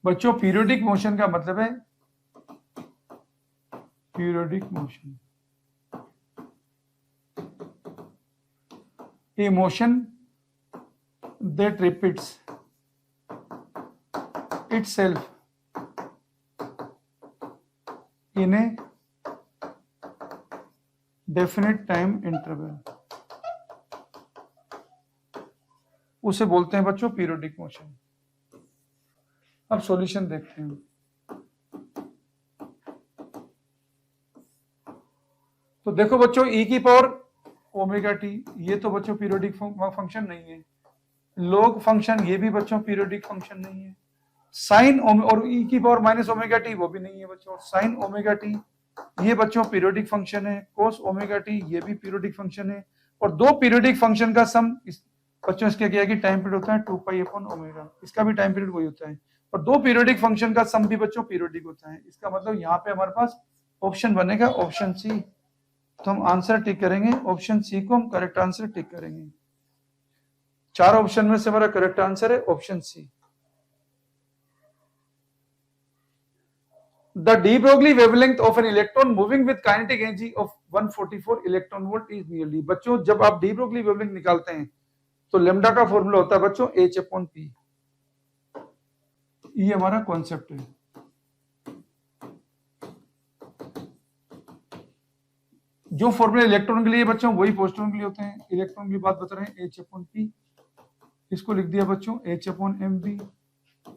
बच्चों पीरियोडिक मोशन का मतलब है, periodic motion A motion that repeats itself in a definite time interval, उसे बोलते हैं बच्चों पीरियोडिक मोशन। अब सॉल्यूशन देखते हैं। तो देखो बच्चों e की पावर ओमेगा टी, ये तो बच्चों पीरियोडिक फंक्शन नहीं है। लॉग फंक्शन ये भी बच्चों पीरियोडिक फंक्शन नहीं है। साइन और e की पावर माइनस ओमेगा टी वो भी नहीं है बच्चों। साइन ओमेगा टी ये बच्चों पीरियोडिक फंक्शन है। कोस ओमेगा टी ये भी पीरियोडिक फंक्शन है। और दो पीरियोडिक फंक्शन का सम बच्चों इसके क्या है कि टाइम पीरियड होता है 2 पाई अपॉन ओमेगा, इसका भी टाइम पीरियड वही होता है। और दो पीरियोडिक फंक्शन का सम भी बच्चों पीरियोडिक होता है। इसका मतलब यहाँ पे हमारे पास ऑप्शन बनेगा ऑप्शन सी। तो हम आंसर टिक करेंगे ऑप्शन सी को, हम करेक्ट आंसर टिक करेंगे। चार ऑप्शन में से हमारा करेक्ट आंसर है option C. The de Broglie wavelength of an electron moving with kinetic energy of 144 electron volt is nearly। बच्चों जब आप de Broglie wavelength निकालते हैं तो लेमडा का फॉर्मूला होता है बच्चों h अपॉन p। ये हमारा कॉन्सेप्ट है। जो फॉर्मूला इलेक्ट्रॉन के लिए बच्चों वही प्रोटॉन के लिए होते हैं। इलेक्ट्रॉन की बात बता रहे हैं, H/P, इसको लिख दिया बच्चों H/mv,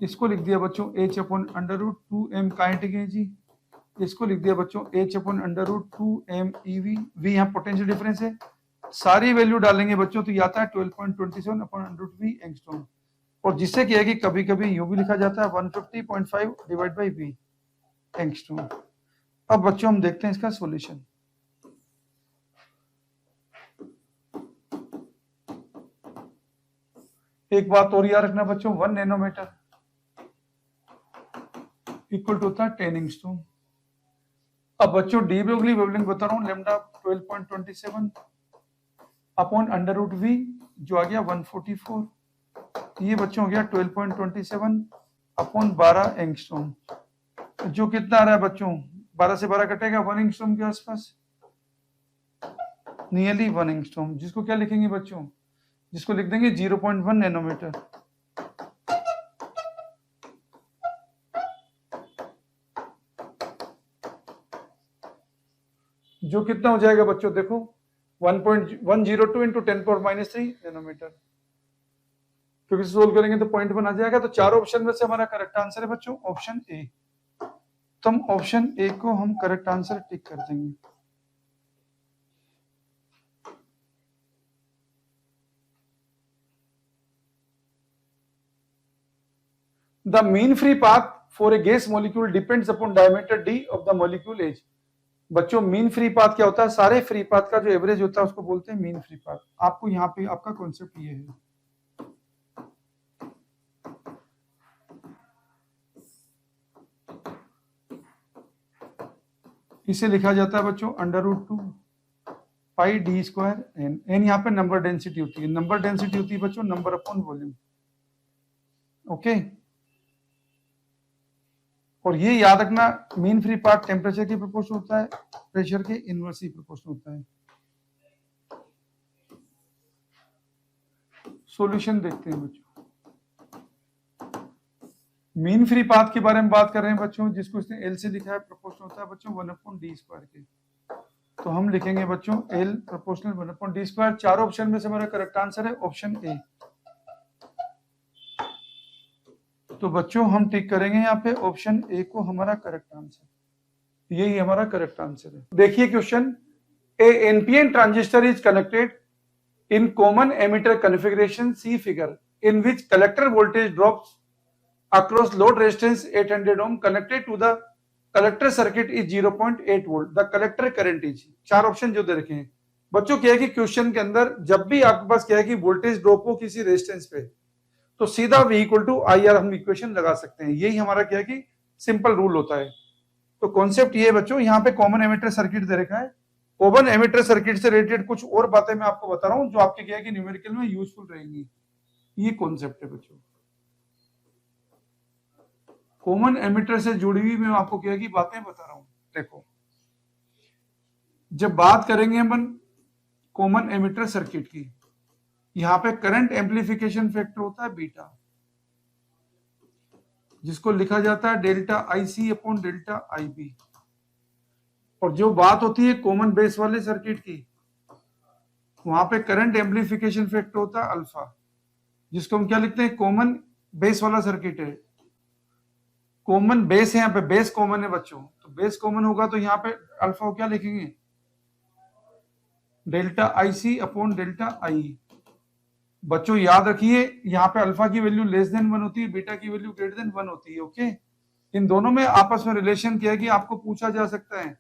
इसको लिख दिया बच्चों H/√2m काइनेटिक एनर्जी, इसको लिख दिया बच्चों H/√2m ev, v यहाँ पोटेंशियल डिफरेंस है। सारी वैल्यू डालेंगे बच्चों तो ये आता है 12.27/√v एंगस्ट्रॉम, और जिससे क्या है कि कभी कभी यूं भी लिखा जाता है 150.5 डिवाइड बाई v एंगस्ट्रॉम। अब बच्चों हम देखते हैं इसका सॉल्यूशन। एक बात और याद रखना बच्चों, 1 नैनोमीटर इक्वल टू होता है 10 एंगस्ट्रॉम। अब बच्चों डी ब्रोगली वेवलेंथ बता रहा हूँ, लैम्डा 12.27 अपॉन √v जो आ गया 144, ये बच्चों हो गया 12.27 अपॉन 12 एंगस्ट्रॉम, जो कितना आ रहा है बच्चों, 12 से 12 कटेगा 1 एंगस्ट्रॉम के आसपास, नियरली 1 एंगस्ट्रॉम, जिसको क्या लिखेंगे बच्चों, जिसको लिख देंगे 0.1 नैनोमीटर। जो कितना हो जाएगा बच्चों, देखो 1.102 इंटू 10⁻³ नैनोमीटर, क्योंकि सोल्व करेंगे तो पॉइंट बन आ जाएगा। तो चार ऑप्शन में से हमारा करेक्ट आंसर है बच्चों ऑप्शन ए। तो हम ऑप्शन ए को हम करेक्ट आंसर टिक कर देंगे। The mean free path for a gas molecule depends upon diameter d of the molecule H। बच्चों मीन फ्री पाथ क्या होता है, सारे फ्री पाथ का जो एवरेज होता है उसको बोलते हैं मीन फ्री पाथ। आपको यहाँ पे आपका कॉन्सेप्ट ये है, इसे लिखा जाता है बच्चों √2 पाई डी स्क्वायर एन। एन यहाँ पे नंबर डेंसिटी होती है, नंबर डेंसिटी होती है बच्चों नंबर अपॉन वॉल्यूम। ओके, और ये याद रखना मीन फ्री पाथ टेम्परेचर के प्रोपोर्शनल होता है, प्रेशर के इनवर्सली प्रोपोर्शनल होता है। सॉल्यूशन देखते हैं बच्चों। मीन फ्री पाथ के बारे में बात कर रहे हैं बच्चों, जिसको इसने एल से लिखा है, प्रोपोर्शनल होता है बच्चों 1/d² के। तो हम लिखेंगे बच्चों एल प्रोपोर्शनल 1/d²। चार ऑप्शन में से हमारा करेक्ट आंसर है ऑप्शन ए। तो बच्चों हम टिक करेंगे यहाँ पे ऑप्शन ए को हमारा करेक्ट आंसर, यही हमारा करेक्ट आंसर है। देखिए question, A NPN transistor is connected in common emitter configuration, see figure, in which collector voltage drops across load resistance 800 ohm, connected to the collector circuit is 0.8 volt, the collector current is। चार option जो दे रखे हैं बच्चों, क्या है कि question के अंदर जब भी आपके पास क्या है कि वोल्टेज ड्रॉप हो किसी रेजिस्टेंस पे, तो सीधा V = IR हम इक्वेशन लगा सकते हैं। यही हमारा क्या है कि सिंपल रूल होता है। तो कॉन्सेप्ट ये है बच्चों, यहाँ पे कॉमन एमिटर सर्किट दे रखा है, कॉमन एमिटर सर्किट से रिलेटेड कुछ और बातें मैं आपको बता रहा हूं जो आपके क्या है कि न्यूमेरिकल में यूजफुल रहेंगी। ये कॉन्सेप्ट है बच्चों, कॉमन एमिटर से जुड़ी हुई मैं आपको क्या है कि बातें बता रहा हूं। देखो, जब बात करेंगे अपन कॉमन एमिटर सर्किट की, यहां पे करंट एम्प्लीफिकेशन फैक्टर होता है बीटा, जिसको लिखा जाता है ΔIC/ΔIB। और जो बात होती है कॉमन बेस वाले सर्किट की, वहां पे करंट एम्प्लीफिकेशन फैक्टर होता है अल्फा, जिसको हम क्या लिखते हैं, कॉमन बेस वाला सर्किट है, कॉमन बेस है, यहाँ पे बेस कॉमन है बच्चों, तो बेस कॉमन होगा तो यहाँ पे अल्फा को क्या लिखेंगे, ΔIC/ΔI। बच्चों याद रखिए, यहाँ पे अल्फा की वैल्यू <1 होती है, बीटा की वैल्यू >1 होती है। ओके, इन दोनों में आपस में रिलेशन क्या है कि आपको पूछा जा सकता है,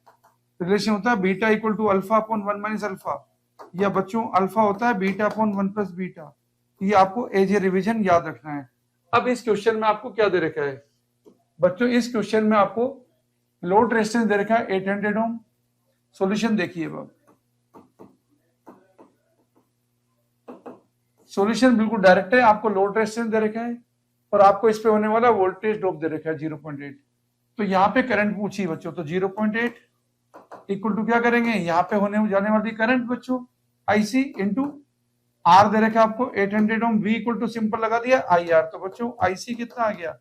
रिलेशन होता है बीटा = α/1 - अल्फा, या बच्चों अल्फा होता है β/1 + बीटा। ये आपको एज ए रिवीजन याद रखना है। अब इस क्वेश्चन में आपको क्या दे रखा है बच्चों, इस क्वेश्चन में आपको लोड रेजिस्टेंस दे रखा है 800 ओम। सॉल्यूशन देखिए, अब सॉल्यूशन बिल्कुल डायरेक्ट है, आपको लोड रेजिस्टेंस दे रखा है और आपको इस पे होने वाला वोल्टेज ड्रॉप दे रखा है 0.8। तो यहाँ पे करंट पूछी बच्चों, तो 0.8 इक्वल टू क्या करेंगे, यहाँ पे होने जाने वाली करंट बच्चों IC इंटू R दे रखा आपको 800 ओम, V = सिंपल लगा दिया IR। तो बच्चों IC कितना आ गया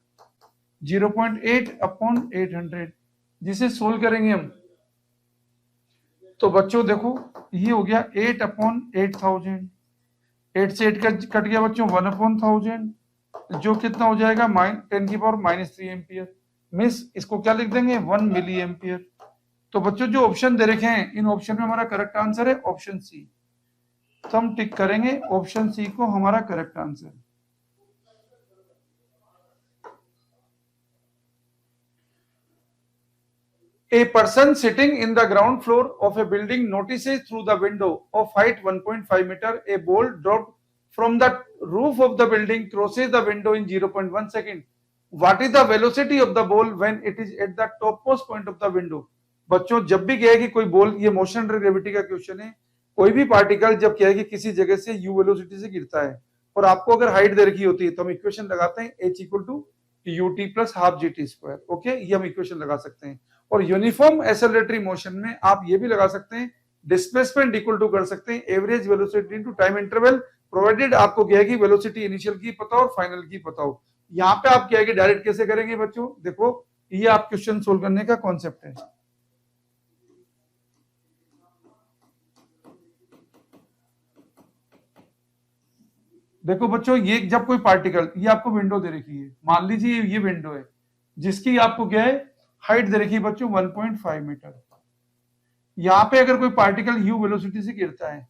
0.8/800, जिसे सोल्व करेंगे हम तो बच्चों देखो ये हो गया 8/8000, 8 से 8 कट गया बच्चों 1/1000, जो कितना हो जाएगा 10⁻³ एम्पियर। मिस इसको क्या लिख देंगे 1 मिली एम्पियर। तो बच्चों जो ऑप्शन दे रखे हैं इन ऑप्शन में हमारा करेक्ट आंसर है ऑप्शन सी, तो हम टिक करेंगे ऑप्शन सी को हमारा correct answer. A person sitting in the ground floor of a building notices through the window of height 1.5 meter a ball dropped from the roof of the building crosses the window in 0.1 second. What is the velocity of the ball when it is at the topmost point of the window? बच्चों जब भी कहे कि कोई ball, ये motion under gravity का question है, कोई भी पार्टिकल जब कहे कि किसी जगह से u वेलोसिटी से गिरता है और आपको अगर हाइट दे रखी होती है तो हम इक्वेशन लगाते हैं h equal to ut plus half gt square. Okay, ये हम इक्वेशन लगा सकते हैं। और यूनिफॉर्म एक्सेलरेटरी मोशन में आप ये भी लगा सकते हैं डिस्प्लेसमेंट इक्वल टू कर सकते हैं average velocity into time interval, provided आपको क्या है कि वेलोसिटी इनिशियल की पता हो और फाइनल की पता हो। यहाँ पे आप क्या है कि डायरेक्ट कैसे करेंगे बच्चों, देखो ये आप क्वेश्चन सोल्व करने का कॉन्सेप्ट है। देखो बच्चों ये जब कोई पार्टिकल, ये आपको विंडो दे रखी है, मान लीजिए ये विंडो है जिसकी आपको क्या है हाइट दे रखी है बच्चों 1.5 मीटर। यहाँ पे अगर कोई पार्टिकल u वेलोसिटी से गिरता है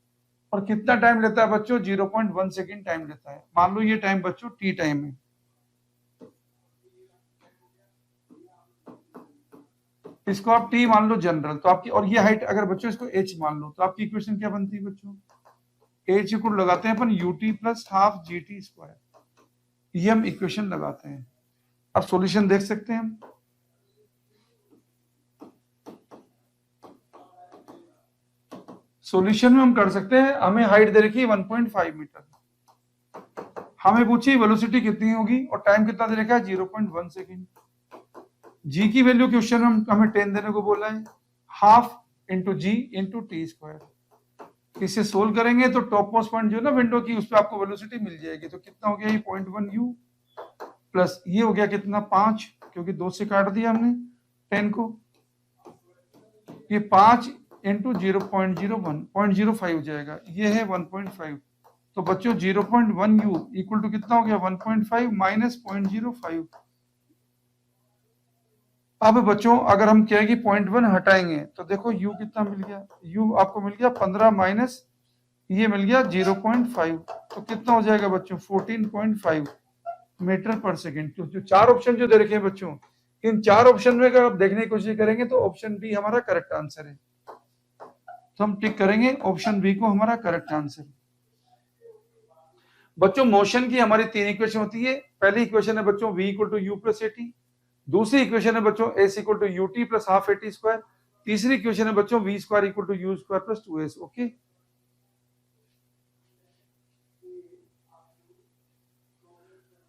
और कितना टाइम लेता है बच्चों 0.1 सेकेंड टाइम लेता है। मान लो ये टाइम बच्चों t टाइम है, इसको आप t मान लो जनरल, तो आपकी, और ये हाइट अगर बच्चों इसको h मान लो, तो आपकी इक्वेशन क्या बनती है बच्चों, h इक्वल लगाते हैं अपन ut plus half gt square, ये हम इक्वेशन लगाते हैं। अब सॉल्यूशन देख सकते हैं हम, सॉल्यूशन में हम कर सकते हैं, हमें हाइट दे रखी है 1.5 मीटर, हमें पूछी वेलोसिटी कितनी होगी और टाइम कितना दे रखा है 0.1 सेकेंड। जी की वैल्यू क्वेश्चन में हमें 10 देने को बोला है, हाफ इंटू जी इंटू टी स्क्वायर। इसे सोल्व करेंगे तो टॉप मोस्ट पॉइंट जो है ना विंडो की, उस पर आपको वेलोसिटी मिल जाएगी। तो कितना हो गया ये 0.1 u प्लस ये हो गया कितना 5, क्योंकि 2 से काट दिया हमने 10 को, ये 5 इंटू 0.05 हो जाएगा, ये है 1.5। तो बच्चों 0.1 u इक्वल टू कितना हो गया 1.5 माइनस 0.05। अब बच्चों अगर हम कहें कि 0.1 हटाएंगे तो देखो u कितना मिल गया, u आपको मिल गया 15 माइनस ये मिल गया 0.5, तो कितना हो जाएगा बच्चों 14.5 मीटर पर सेकेंड। तो जो 4 ऑप्शन जो दे रखे हैं बच्चों, इन 4 ऑप्शन में अगर आप देखने की कोशिश करेंगे तो ऑप्शन बी हमारा करेक्ट आंसर है, तो हम टिक करेंगे ऑप्शन बी को हमारा करेक्ट आंसर। बच्चों मोशन की हमारी 3 इक्वेशन होती है। पहली इक्वेशन है बच्चों v equal to u plus a t, दूसरी इक्वेशन है बच्चों s equal to ut plus half a t square, तीसरी इक्वेशन है बच्चों v square equal to u square plus 2s। Okay,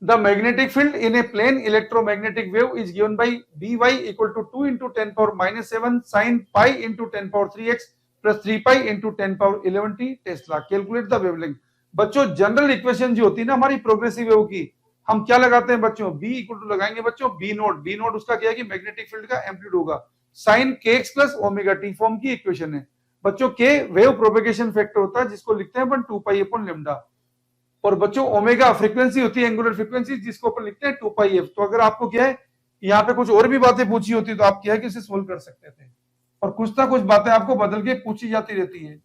the magnetic field in a plane electromagnetic wave is given by by equal to 2 into 10 power minus 7 sin pi into 10 power 3x plus 3 pi into 10 power 11 t Tesla. Calculate the wavelength. बच्चों general equation जो होती है ना हमारी progressive wave की, हम क्या लगाते हैं बच्चों, b इक्वल टू लगाएंगे बच्चों b नोट, b नोट उसका क्या है कि मैग्नेटिक फील्ड का एम्पलीट्यूड होगा, sin kx plus omega T form की इक्वेशन है बच्चों। k वेव प्रोपेगेशन फैक्टर होता है जिसको लिखते हैं अपन 2 पाई अपॉन लैम्डा, और बच्चों ओमेगा फ्रीक्वेंसी होती है एंगुलर फ्रीक्वेंसी जिसको अपन लिखते हैं 2 पाई एफ। तो अगर आपको क्या है यहाँ पे कुछ और भी बातें पूछी होती तो आप क्या है कि इसे सोल्व कर सकते थे, और कुछ ना कुछ बातें आपको बदल के पूछी जाती रहती है।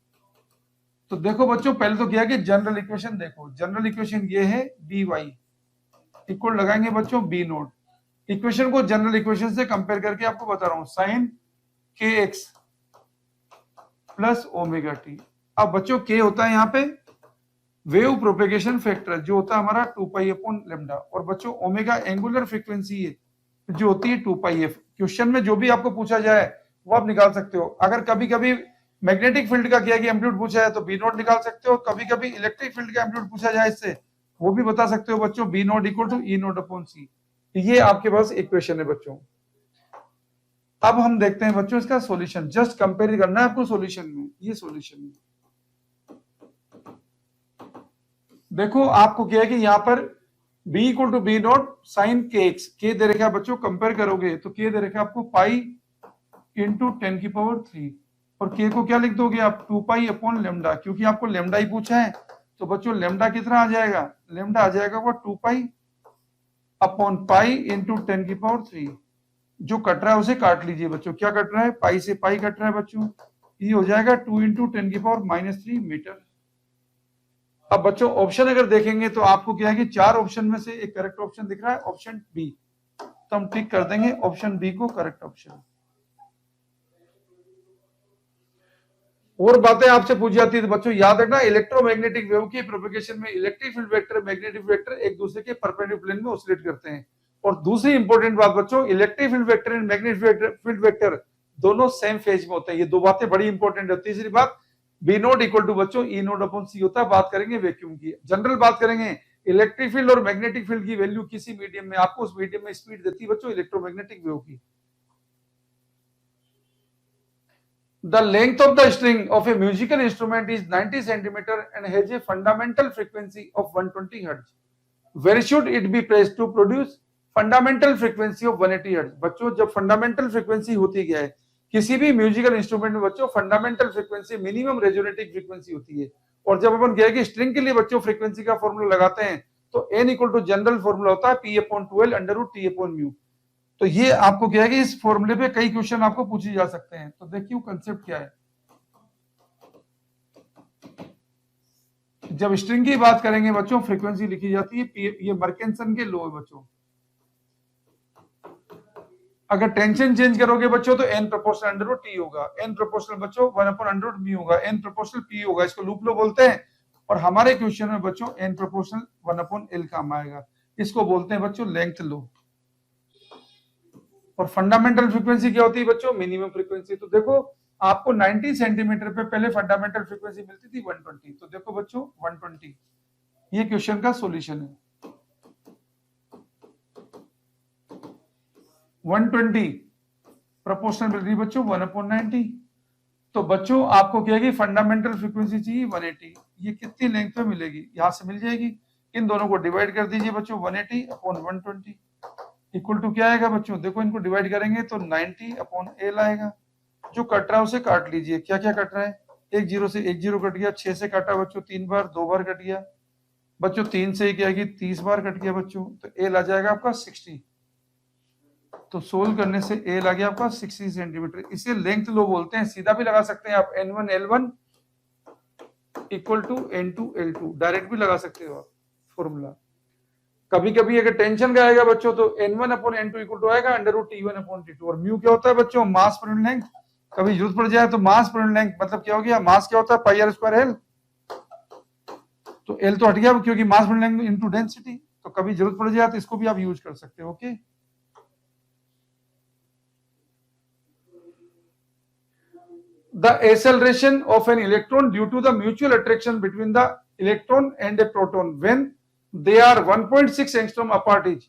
तो देखो बच्चों पहले तो क्या है कि जनरल इक्वेशन देखो, जनरल इक्वेशन ये है dy इक्वल लगाएंगे बच्चों b नोट, इक्वेशन को जनरल इक्वेशन से कंपेयर करके आपको बता रहा हूं sin kx plus omega T. अब बच्चों k होता है यहाँ पे वेव प्रोपेगेशन फैक्टर जो होता है हमारा 2 पाई अपॉन लैम्डा, और बच्चों ओमेगा एंगुलर फ्रीक्वेंसी है जो होती है 2 पाई एफ। क्वेश्चन में जो भी आपको पूछा जाए वो आप निकाल सकते हो। अगर कभी कभी मैग्नेटिक फील्ड का क्या है कि एम्पलीट्यूड पूछा है तो बी नोट निकाल सकते हो, कभी कभी इलेक्ट्रिक फील्ड का एम्पलीट्यूड पूछा जाए इससे वो भी बता सकते हो बच्चों, B nought equal to E nought upon C. ये आपके पास इक्वेशन है बच्चों। अब हम देखते हैं बच्चों इसका सॉल्यूशन, जस्ट कंपेयर करना है आपको सॉल्यूशन में, ये सॉल्यूशन है। देखो आपको क्या है कि यहाँ पर b equal to B nought sine k x, के दे रखा है बच्चों, कंपेयर करोगे तो के दे रखा है आपको पाई इंटू 10 की पावर 3, और के को क्या लिख दोगे आप 2 पाई अपॉन लेमडा, क्योंकि आपको लेमडा ही पूछा है। तो बच्चों लेमडा कितना आ जाएगा, लेमडा आ जाएगा वो 2 पाई अपॉन पाई इंटू 10 की पावर 3। जो कट रहा है उसे काट लीजिए बच्चों, क्या कट रहा है, पाई से पाई कट रहा है बच्चों, ये हो जाएगा 2 इंटू 10 की पावर -3 मीटर। अब बच्चों ऑप्शन अगर देखेंगे तो आपको क्या है कि 4 ऑप्शन में से एक करेक्ट ऑप्शन दिख रहा है, ऑप्शन बी, तो हम टिक कर देंगे ऑप्शन बी को करेक्ट ऑप्शन। और बातें आपसे पूछी जाती है तो बच्चों याद रखना, इलेक्ट्रोमैग्नेटिक वेव की प्रोपेगेशन में electric field vector magnetic vector एक दूसरे के परपेंडिकुलर प्लेन में ऑसिलेट करते हैं। और दूसरी इंपॉर्टेंट बात बच्चों, electric field vector and magnetic field vector दोनों सेम फेज में होते हैं। ये दो बातें बड़ी इंपॉर्टेंट है। तीसरी बात, बी नोट इक्वल टू बच्चों ई नोट अपॉन सी होता है। बात करेंगे वैक्यूम की, जनरल बात करेंगे, इलेक्ट्रिक फील्ड और मैग्नेटिक फील्ड की वैल्यू किसी मीडियम में आपको उस मीडियम में स्पीड देती है बच्चों इलेक्ट्रोमैग्नेटिक वेव की। The length of the string of a musical instrument is 90 centimeter and has a fundamental frequency of 120 Hz. Where should it be placed to produce fundamental frequency of 180 Hz? बच्चों जब fundamental frequency होती क्या है, किसी भी musical instrument में बच्चों fundamental frequency minimum resonative frequency होती है। और जब अपन कहे कि स्ट्रिंग के लिए बच्चों फ्रीक्वेंसी का फॉर्मूला लगाते हैं तो n equal to general formula होता है p upon 12 under root t upon mu. तो ये आपको क्या है कि इस फॉर्मूले पे कई क्वेश्चन आपको पूछे जा सकते हैं। तो देखिए वो कंसेप्ट क्या है। जब स्ट्रिंग की बात करेंगे बच्चों फ्रीक्वेंसी लिखी जाती है, ये मर्केंसन के लॉ है बच्चों। अगर टेंशन चेंज करोगे बच्चों तो n proportional under root t होगा, n प्रोपोर्शनल बच्चों 1 अपॉन अंडर रूट m होगा, n प्रोपोर्शनल p होगा, इसको लूप लो बोलते हैं। और हमारे क्वेश्चन में बच्चों n प्रोपोर्शनल 1 अपॉन l काम आएगा, इसको बोलते हैं बच्चों लेंथ लो। और फंडामेंटल फ्रीक्वेंसी क्या होती है बच्चों, मिनिमम फ्रीक्वेंसी। तो देखो आपको 90 सेंटीमीटर पे पहले फंडामेंटल फ्रीक्वेंसी मिलती थी 120, तो देखो बच्चों 120 ये क्वेश्चन का सॉल्यूशन है। 120 प्रोपोर्शनल मिल रही बच्चों 1/90। तो बच्चों आपको क्या है, फंडामेंटल फ्रीक्वेंसी चाहिए 180, ये कितनी लेंथ पे मिलेगी, यहां से मिल जाएगी। इन दोनों को डिवाइड कर दीजिए बच्चों 180 अपॉन 120 इक्वल टू क्या आएगा बच्चों, देखो इनको डिवाइड करेंगे तो 90 अपॉन एल आएगा। जो कट रहा है उसे काट लीजिए, क्या क्या कट रहा है, एक जीरो से एक जीरो कट गया, 6 से काटा बच्चों 3 बार, 2 बार कट गया बच्चों, 3 से क्या आएगी 30 बार कट गया बच्चों, तो एल आ जाएगा आपका 60। तो सोल्व करने से एल आ गया आपका 60 सेंटीमीटर। इसे लेंथ लो बोलते हैं। सीधा भी लगा सकते हैं आप n1 l1 equal to n2 l2, direct भी लगा सकते हो आप फॉर्मूला। कभी कभी अगर टेंशन का आएगा बच्चों तो n1 upon n2 equal to आएगा under root t1 upon t2। और म्यू क्या होता है बच्चों, मास पर यूनिट लेंथ। कभी जरूरत पड़ जाए तो मास पर यूनिट लेंथ मतलब क्या हो गया, मास क्या होता है पाई आर स्क्वायर एल, तो एल तो हट गया क्योंकि मास per unit length into density. तो कभी जरूरत पड़ जाए तो इसको भी आप यूज कर सकते हो। Okay, the acceleration of an electron due to the mutual attraction between the electron and a proton when they are 1.6 angstrom apart each।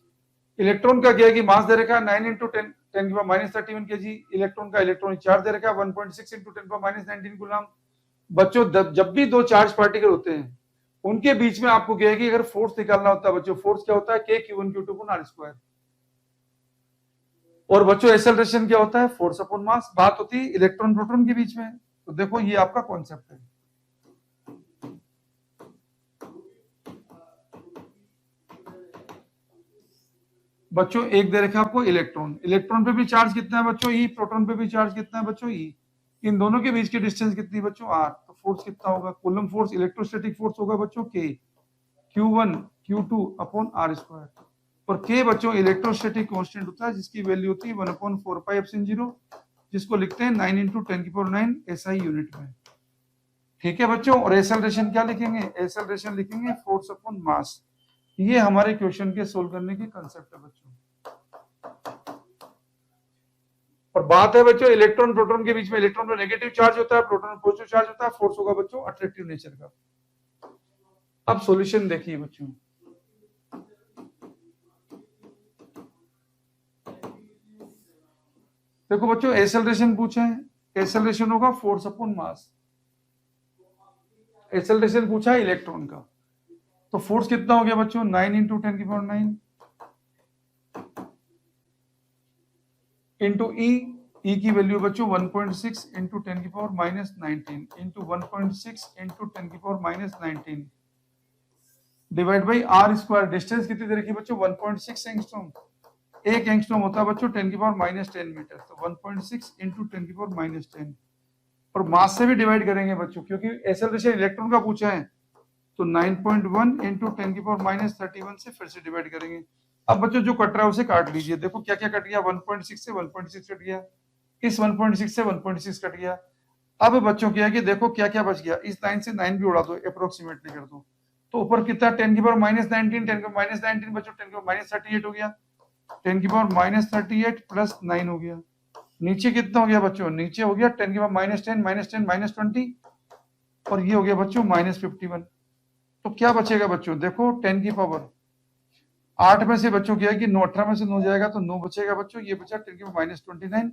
Electron का क्या है कि मास दे रखा है 9 इंटू 10 की पावर -31 केजी, इलेक्ट्रॉन का इलेक्ट्रॉनिक चार्ज दे रखा है 1.6 इंटू 10 पावर -19 कूलम। बच्चों जब भी दो चार्ज पार्टिकल होते हैं उनके बीच में आपको क्या है कि अगर फोर्स निकालना होता है बच्चों, फोर्स क्या होता है k q1 q2 upon r square. और बच्चों एक्सेलरेशन क्या होता है, फोर्स अपॉन मास। बात होती है इलेक्ट्रॉन प्रोटॉन के बीच में। तो देखो ये आपका कॉन्सेप्ट है। बच्चों एक दे रखा है आपको इलेक्ट्रॉन, इलेक्ट्रॉन पे भी चार्ज कितना है बच्चों ई, प्रोटॉन पे भी चार्ज कितना है बच्चों ई। इन दोनों के बीच की डिस्टेंस कितनी है बच्चों आर। तो फोर्स कितना होगा, कूलम फोर्स इलेक्ट्रोस्टैटिक फोर्स होगा बच्चों के q1 q2 upon r square. और के बच्चों इलेक्ट्रोस्टैटिक कांस्टेंट होता है जिसकी वैल्यू होती है 1/4 पाई एप्सिलॉन 0, जिसको लिखते हैं 9 इंटू 10 की पावर 9 एसआई यूनिट में। ठीक है बच्चों, और एक्सेलरेशन क्या लिखेंगे, एक्सेलरेशन लिखेंगे फोर्स अपॉन मास। ये हमारे क्वेश्चन के सोल्व करने के कंसेप्ट है बच्चों। और बात है बच्चों इलेक्ट्रॉन प्रोटॉन के बीच में, इलेक्ट्रॉन पर नेगेटिव चार्ज होता है, प्रोटॉन पॉजिटिव चार्ज होता है, फोर्स होगा बच्चों अट्रैक्टिव नेचर का। अब सॉल्यूशन देखिए बच्चों, देखो बच्चों एक्सेलरेशन पूछा है, एक्सेलरेशन होगा फोर्स अपॉन मास। एक्सेलरेशन पूछा है इलेक्ट्रॉन का, तो फोर्स कितना हो गया बच्चों 9 इंटू 10 की पावर 9 इंटू ई ई की वैल्यू बच्चों 1.6 इंटू 10 की पावर माइनस 19 इंटू 1.6 इंटू 10 की power minus 19 divide by R square. Distance कितनी दे रखी है बच्चों 1.6 एंगस्ट्रॉम। एक एंगस्ट्रॉम होता है बच्चों 10 की पावर माइनस 10 मीटर, तो 1.6 इंटू 10 की पावर माइनस 10। और मास से भी डिवाइड करेंगे बच्चों, क्योंकि एक्सेलरेशन इलेक्ट्रॉन का पूछा है, तो 9.1 इंटू 10 की पावर माइनस 31 से फिर से डिवाइड करेंगे। अब बच्चों जो कट रहा है उसे काट लीजिए। देखो क्या क्या कट गया, 1.6 से 1.6 कट गया, इस 1.6 से 1.6 कट गया। अब बच्चों क्या है कि देखो क्या क्या बच गया, इस 9 से 9 भी उड़ा दो, अप्रोक्सीमेटली कर दो, तो ऊपर कितना 10 की पावर माइनस 19, 10 की पावर माइनस 19 बच्चों 10 की पावर माइनस 38 हो गया, 10 की पावर माइनस 38 प्लस 9 हो गया। नीचे कितना हो गया बच्चों, नीचे हो गया 10 की पावर माइनस 10 माइनस 10 माइनस 20, और ये हो गया बच्चों माइनस 51। तो क्या बचेगा बच्चों, देखो 10 की पावर 8 में से बच्चों क्या है कि 9 18 में से 9 जाएगा तो 9 बचेगा बच्चों, ये बचा 10 की पावर माइनस 29,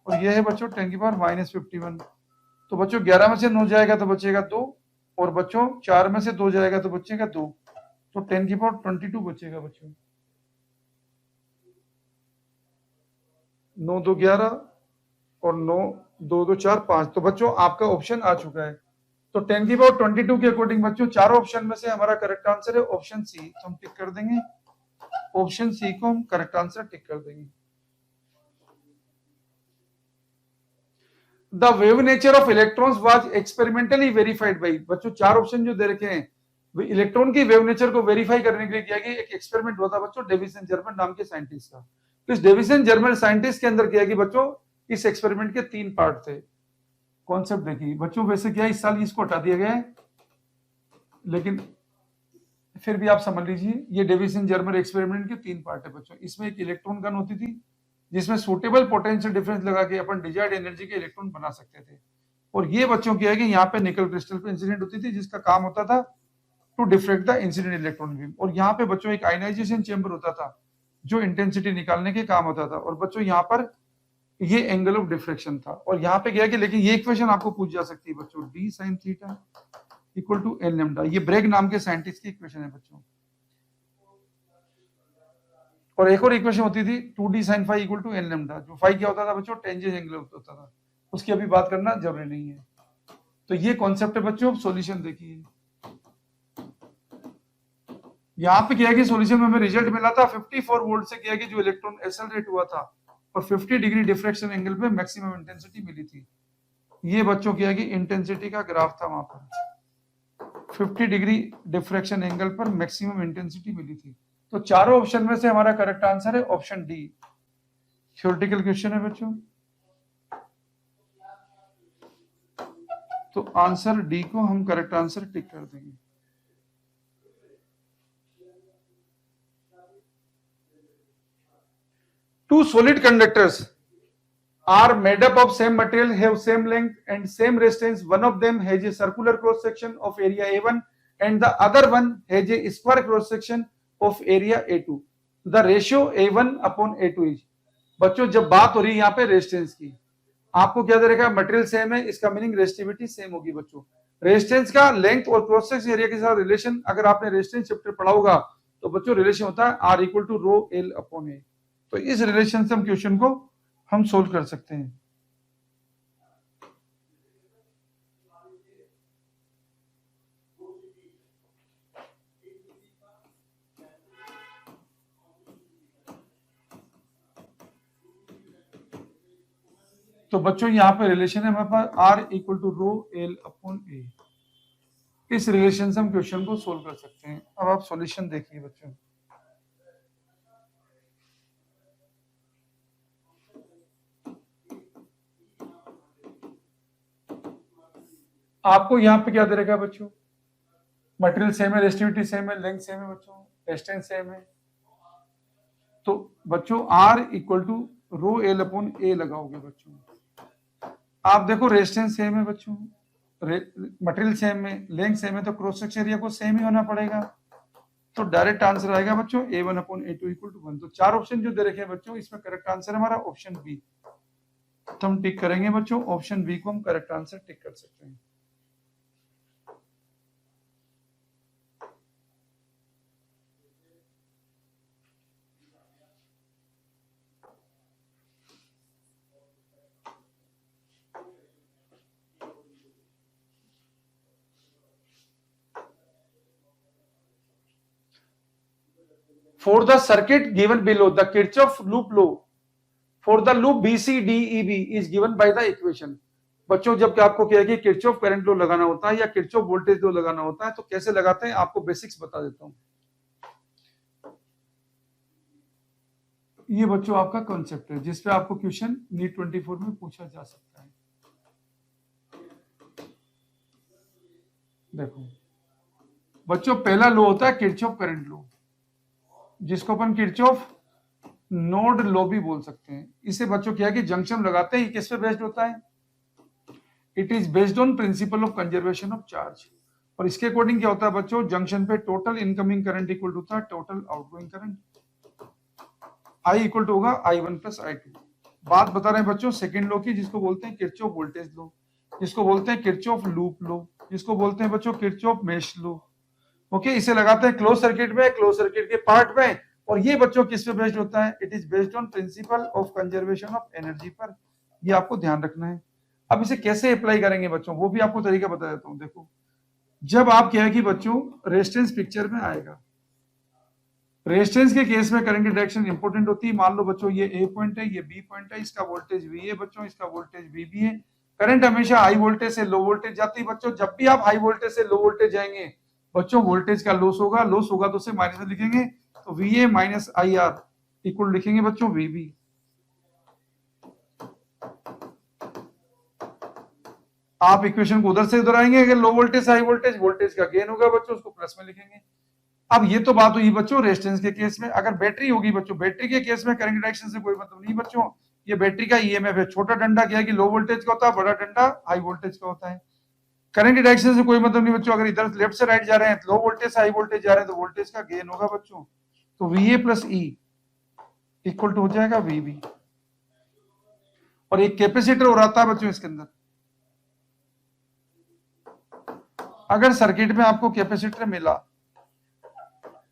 और ये है बच्चों 10 की पावर माइनस 51। तो बच्चों 11 में से 9 जाएगा तो बचेगा 2, और बच्चों 4 में से 2 जाएगा तो बचेगा 2, तो 10 की पावर 22 बचेगा बच्चों। 9 2 11 और 9 2 2 4 5, तो बच्चों आपका ऑप्शन आ चुका है। तो 10 की पावर 22 के अकॉर्डिंग बच्चों चारों ऑप्शन में से हमारा करेक्ट आंसर है ऑप्शन सी, तो हम टिक कर देंगे, ऑप्शन सी को हम करेक्ट आंसर टिक कर देंगे। The wave nature of electrons was experimentally verified by, बच्चों चार ऑप्शन जो दे रखे हैं इलेक्ट्रॉन की वेव नेचर को वेरीफाई करने के लिए किया गया एक एक्सपेरिमेंट हुआ था बच्चों डेविसन जर्मन नाम के साइंटिस्ट का। तो इस डेविसन जर्मन साइंटिस्ट के अंदर किया कि बच्चों इस एक्सपेरिमेंट के 3 पार्ट थे। कॉन्सेप्ट देखिए बच्चों, वैसे क्या इस साल इसको हटा दिया गया है, लेकिन फिर भी आप समझ लीजिए ये डेविसन जर्मन एक्सपेरिमेंट के 3 पार्ट है बच्चों। इसमें एक इलेक्ट्रॉन गन होती थी जिसमें सूटेबल पोटेंशियल डिफरेंस लगा के अपन डिजायर्ड एनर्जी के इलेक्ट्रॉन बना सकते थे। और ये बच्चों क्या है कि यहाँ पे निकल क्रिस्टल पे इंसिडेंट होती थी जिसका काम होता था to diffract the incident electron beam. और यहाँ पे बच्चों एक आयनाइजेशन चेंबर होता था जो इंटेंसिटी निकालने के काम होता था। और बच्चों यहाँ पर ये एंगल ऑफ डिफ्रेक्शन था। और यहाँ पे क्या है कि लेकिन ये इक्वेशन आपको पूछ जा सकती है बच्चों, d sine theta equal to l lambda, ये ब्रेग नाम के साइंटिस्ट की इक्वेशन है बच्चों। और एक और इक्वेशन होती थी 2d sin phi equal to l lambda, जो फाई क्या होता था बच्चों, टेंजेंट एंगल होता था, उसकी अभी बात करना जरूरी नहीं है। तो ये कॉन्सेप्ट है बच्चों। सॉल्यूशन देखिए, यहाँ पे क्या है कि सॉल्यूशन में हमें रिजल्ट मिला था 54 वोल्ट से, क्या है कि जो इलेक्ट्रॉन एक्सेलरेट हुआ था और 50 डिग्री डिफ्रेक्शन एंगल पे मैक्सिमम इंटेंसिटी मिली थी। ये बच्चों क्या है कि इंटेंसिटी का ग्राफ था, वहां पर 50 डिग्री डिफ्रेक्शन एंगल पर मैक्सिमम इंटेंसिटी मिली थी। तो चारों ऑप्शन में से हमारा करेक्ट आंसर है ऑप्शन डी। थ्योरेटिकल क्वेश्चन है बच्चों, तो आंसर डी को हम करेक्ट आंसर टिक कर देंगे। Two solid conductors are made up of same material, have same length and same resistance. One of them has a circular cross section of area A1 and the other one has a square cross section of area A2. The ratio A1 upon A2 is, बच्चों जब बात हो रही है यहाँ पे resistance की, आपको क्या दे रखा है, मटेरियल सेम है, इसका मीनिंग रेजिस्टिविटी सेम होगी बच्चों। रेजिस्टेंस का लेंथ और क्रॉस सेक्शन एरिया के साथ रिलेशन अगर आपने रेजिस्टेंस चैप्टर पढ़ा होगा तो बच्चों रिलेशन होता है R equal to rho L upon A. तो इस रिलेशन से हम क्वेश्चन को हम सोल्व कर सकते हैं। तो बच्चों यहाँ पे रिलेशन है हमारे पास R equal to rho L upon A. इस रिलेशन से हम क्वेश्चन को सोल्व कर सकते हैं। अब आप सॉल्यूशन देखिए बच्चों, आपको यहाँ पे क्या दे रखा है बच्चों, मटेरियल सेम है, रेजिस्टिविटी सेम है, लेंथ सेम है बच्चों, रेजिस्टेंस सेम है। तो बच्चों R equal to rho L upon A लगाओगे बच्चों। आप देखो रेजिस्टेंस सेम है बच्चों, मटेरियल सेम है, लेंथ सेम है, तो क्रॉस सेक्शन एरिया को सेम ही होना पड़ेगा। तो डायरेक्ट आंसर आएगा बच्चों A1 upon A2 equal to 1। तो चार ऑप्शन जो दे रखे हैं बच्चों, इसमें करेक्ट आंसर हमारा ऑप्शन बी। तो हम टिक करेंगे बच्चों, ऑप्शन बी को हम करेक्ट आंसर टिक कर सकते हैं। For the circuit given below, the Kirchhoff loop law for the loop BCDEB is given by the equation. बच्चों जब क्या आपको क्या है कि किरचॉफ करंट लॉ लगाना होता है या किरचॉफ वोल्टेज लॉ लगाना होता है तो कैसे लगाते हैं आपको बेसिक्स बता देता हूं। ये बच्चों आपका कॉन्सेप्ट है जिसपे आपको क्वेश्चन नीट 24 में पूछा जा सकता है। देखो बच्चों पहला लॉ होता है किरचॉफ करंट लॉ, जिसको अपन किरचॉफ नोड लॉ भी बोल सकते हैं। इसे बच्चों क्या है कि जंक्शन लगाते हैं, ये किस पे बेस्ड होता है? It is based on principle of conservation of charge. और इसके अकॉर्डिंग क्या होता है बच्चों, जंक्शन पे total incoming current equal to होता है total outgoing current, I equal to होगा I1 प्लस I2। बात बता रहे हैं बच्चों सेकंड लॉ की, जिसको बोलते हैं किरचॉफ वोल्टेज लॉ, जिसको बोलते हैं किरचॉफ लूप लॉ, जिसको बोलते हैं बच्चों किरचॉफ मेश लॉ। ओके, इसे लगाते हैं क्लोज सर्किट में, क्लोज सर्किट के पार्ट में। और ये बच्चों किस पे बेस्ड होता है? It is based on principle of conservation of energy पर। ये आपको ध्यान रखना है। अब इसे कैसे अप्लाई करेंगे बच्चों, वो भी आपको तरीका बता देता हूं। देखो जब आप क्या है कि बच्चों रेजिस्टेंस पिक्चर में आएगा, रेजिस्टेंस के केस में करंट की डायरेक्शन इंपॉर्टेंट होती है। मान लो बच्चों ये ए पॉइंट है, ये बी पॉइंट है, इसका वोल्टेज वी है बच्चों, इसका वोल्टेज वी भी है। करंट हमेशा हाई वोल्टेज से लो वोल्टेज जाती है बच्चों। जब भी आप हाई वोल्टेज से लो वोल्टेज जाएंगे बच्चों वोल्टेज का लॉस होगा, लॉस होगा तो उसे माइनस में लिखेंगे, तो V A minus I R equal लिखेंगे बच्चों वी बी। आप इक्वेशन को उधर से उधर आएंगे, अगर low voltage high voltage, voltage का गेन होगा बच्चों, उसको प्लस में लिखेंगे। अब ये तो बात हुई बच्चों रेजिस्टेंस के केस में। अगर बैटरी होगी बच्चों, बैटरी के केस में करंट डायरेक्शन से कोई मतलब नहीं बच्चों। ये बैटरी का ईएमएफ है। छोटा डंडा क्या है कि लो वोल्टेज का होता है, बड़ा डंडा हाई वोल्टेज का होता है। करंट डायरेक्शन से कोई मतलब नहीं बच्चों। अगर इधर लेफ्ट से राइट जा रहे हैं, लो वोल्टेज से हाई वोल्टेज जा रहे हैं, तो वोल्टेज का गेन होगा बच्चों। तो VA plus E equal to हो जाएगा वीबी। और एक कैपेसिटर हो रहा था बच्चों इसके अंदर। अगर सर्किट में आपको कैपेसिटर मिला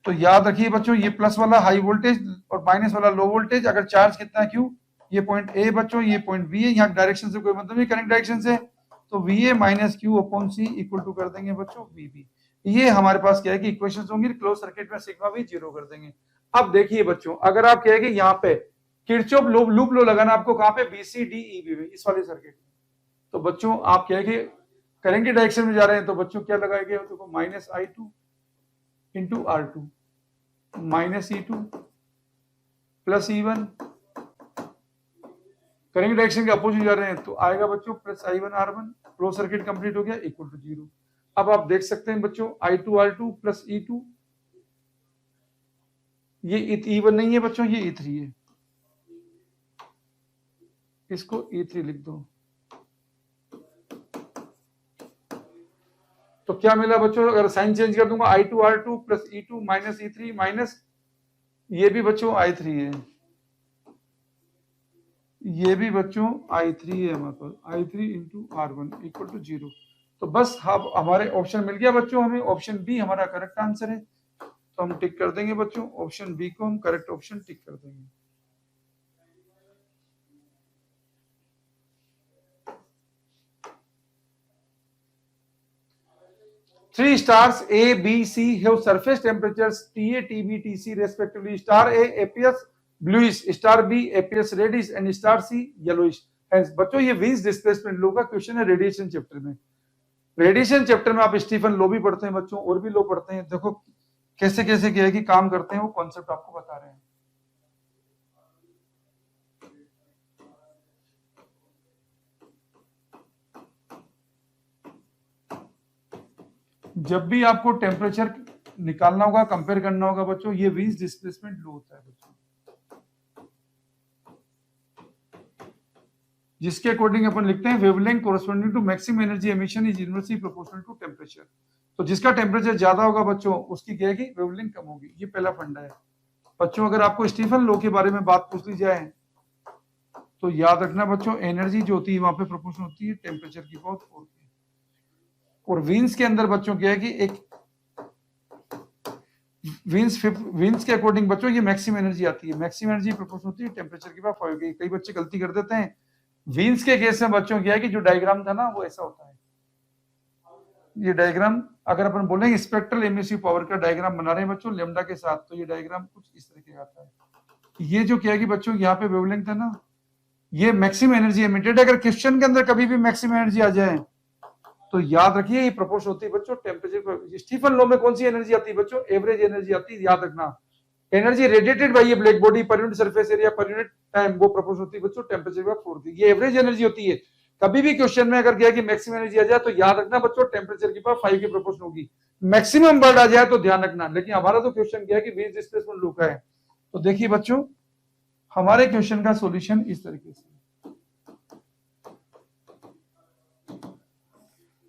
तो याद रखिए बच्चों, ये प्लस वाला हाई वोल्टेज और माइनस वाला लो वोल्टेज। अगर चार्ज कितना है क्यू, ये पॉइंट ए बच्चों, ये पॉइंट बी है। यहाँ डायरेक्शन से कोई मतलब नहीं करंट डायरेक्शन से, तो V A minus Q upon C equal to कर देंगे बच्चों वी बी। ये हमारे पास क्या है कि इक्वेशन होंगी, क्लोज सर्किट में सिग्मा भी 0 कर देंगे। अब देखिए बच्चों, अगर आप कहेंगे यहाँ पे किरचॉफ लूप लो लगाना आपको कहाँ पे, BCDEB में, इस वाले सर्किट में, तो बच्चों आप कहेंगे करंट की डायरेक्शन में जा रहे हैं, तो बच्चों क्या लगाएंगे, तो minus I2 into R2 minus E2 plus E1। Current direction के अपोजिट जा रहे हैं तो आएगा बच्चों plus I1 R1। Close circuit complete हो गया, इक्वल टू 0। अब आप देख सकते हैं बच्चों I2 R2 प्लस E2, ये E1 नहीं है बच्चों, ये E3 है। इसको E3 लिख दो। तो क्या मिला बच्चों, अगर साइन चेंज कर दूंगा I2 R2 plus E2 minus E3 minus, ये भी बच्चों I3 है, ये भी बच्चों I3 है हमारे पास, I3 into R1 equal to 0। तो बस अब हमारे ऑप्शन मिल गया बच्चों, हमें ऑप्शन बी हमारा करेक्ट आंसर है। तो हम टिक कर देंगे बच्चों, ऑप्शन बी को हम करेक्ट ऑप्शन टिक कर देंगे। Three stars A, B, C have surface temperatures TA, TB, TC respectively. Star A appears bluish, star B appears reddish and star C yellowish. Hence बच्चों ये wins displacement लो का question है radiation chapter में। Radiation chapter में आप Stephen लो भी पढ़ते हैं बच्चों, और भी लो पढ़ते हैं। देखो कैसे कैसे क्या है कि काम करते हैं, वो कॉन्सेप्ट आपको बता रहे हैं। जब भी आपको टेम्परेचर निकालना होगा, कंपेयर करना होगा बच्चों, ये विंस डिस्प्लेसमेंट लो होता है बच्चों, जिसके अकॉर्डिंग अपन लिखते हैं wavelength corresponding to maximum energy emission is inversely proportional to temperature. तो जिसका टेम्परेचर ज्यादा होगा बच्चों, उसकी क्या है कि वेवलेंथ कम होगी। ये पहला फंडा है बच्चों। अगर आपको स्टीफन लो के बारे में बात पूछ ली जाए तो याद रखना बच्चों, एनर्जी जो होती है वहां पे प्रोपोर्शनल होती है टेम्परेचर की बहुत होती है। और विंस के अंदर बच्चों क्या है कि एक विंस के अकॉर्डिंग बच्चों ये मैक्सिमम एनर्जी आती है, मैक्सिमम एनर्जी प्रोपोर्शनल होती है टेम्परेचर की बात। कई बच्चे गलती कर देते हैं। विंस के केस में बच्चों क्या है कि जो डायग्राम था ना वो ऐसा होता है, ये डायग्राम अगर अपन बोलेंगे स्पेक्ट्रल एमिसिव पावर का डायग्राम बना रहे हैं बच्चों लेमडा के साथ, तो ये डायग्राम कुछ इस तरीके का आता है। ये जो क्या है कि बच्चों यहाँ पे वेवलेंथ है ना, ये मैक्सिमम एनर्जी एमिटेड। अगर क्वेश्चन के अंदर कभी भी मैक्सिमम एनर्जी आ जाए तो याद रखिए ये प्रोपोर्शन होती है बच्चों टेम्परेचर पर। स्टीफन लॉ में कौन सी एनर्जी आती है बच्चों? एवरेज एनर्जी आती है, याद रखना। एनर्जी रेडिएटेड बाय ये black body per unit surface area per unit time, वो प्रोपोर्शन होती है बच्चों टेम्परेचर पर 4 की। ये एवरेज एनर्जी होती है। कभी भी क्वेश्चन में अगर गया कि मैक्सिमम एनर्जी आ जाए तो याद रखना बच्चों टेम्परेचर की पावर 5 की प्रोपोर्शन होगी। मैक्सिमम वर्ड आ जाए तो ध्यान रखना। लेकिन हमारा तो क्वेश्चन क्या है कि वेज डिस्प्लेसमेंट लॉ का है। तो देखिए बच्चों हमारे क्वेश्चन का सॉल्यूशन इस तरीके से,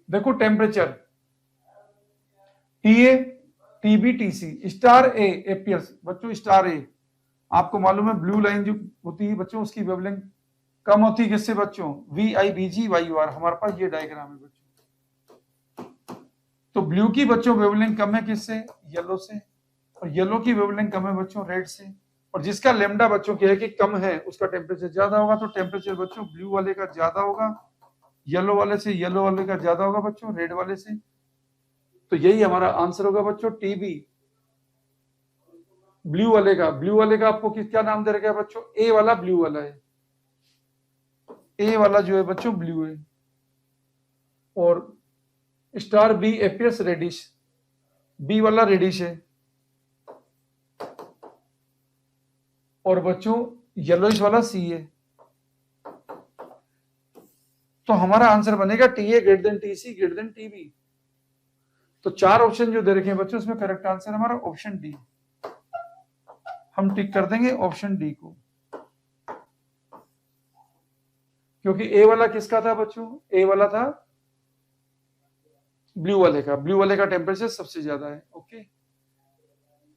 देखो temperature TA TB TC star A appears बच्चों, स्टार ए आपको मालूम है ब्लू लाइन जो होती है बच्चों उसकी वेवलेंथ कम होती है किससे बच्चों? V I B G Y R. हमारे पास ये डायग्राम है बच्चों। तो ब्लू की बच्चों वेवलेंथ कम है किससे? येलो से। और येलो की वेवलेंथ कम है बच्चों रेड से। और जिसका लेमडा बच्चों क्या है कि कम है उसका टेम्परेचर ज्यादा होगा। तो टेम्परेचर बच्चों ब्लू वाले का ज्यादा होगा येलो वाले से, येलो वाले का ज्यादा होगा बच्चों रेड वाले से। तो यही हमारा आंसर होगा बच्चों टीबी ब्लू वाले का। ब्लू वाले का आपको क्या नाम दे रखा है बच्चों? ए वाला ब्लू वाला है। ए वाला जो है बच्चों ब्लू है। और star B appears reddish, B वाला रेडिश है। और बच्चों येलोइश वाला सी है। तो हमारा आंसर बनेगा T A greater than T C greater than T B. तो 4 ऑप्शन जो दे रखे हैं बच्चों उसमें करेक्ट आंसर हमारा ऑप्शन डी। हम टिक कर देंगे ऑप्शन डी को, क्योंकि ए वाला किसका था बच्चों? ए वाला था ब्लू वाले का। ब्लू वाले का टेम्परेचर सबसे ज्यादा है। ओके।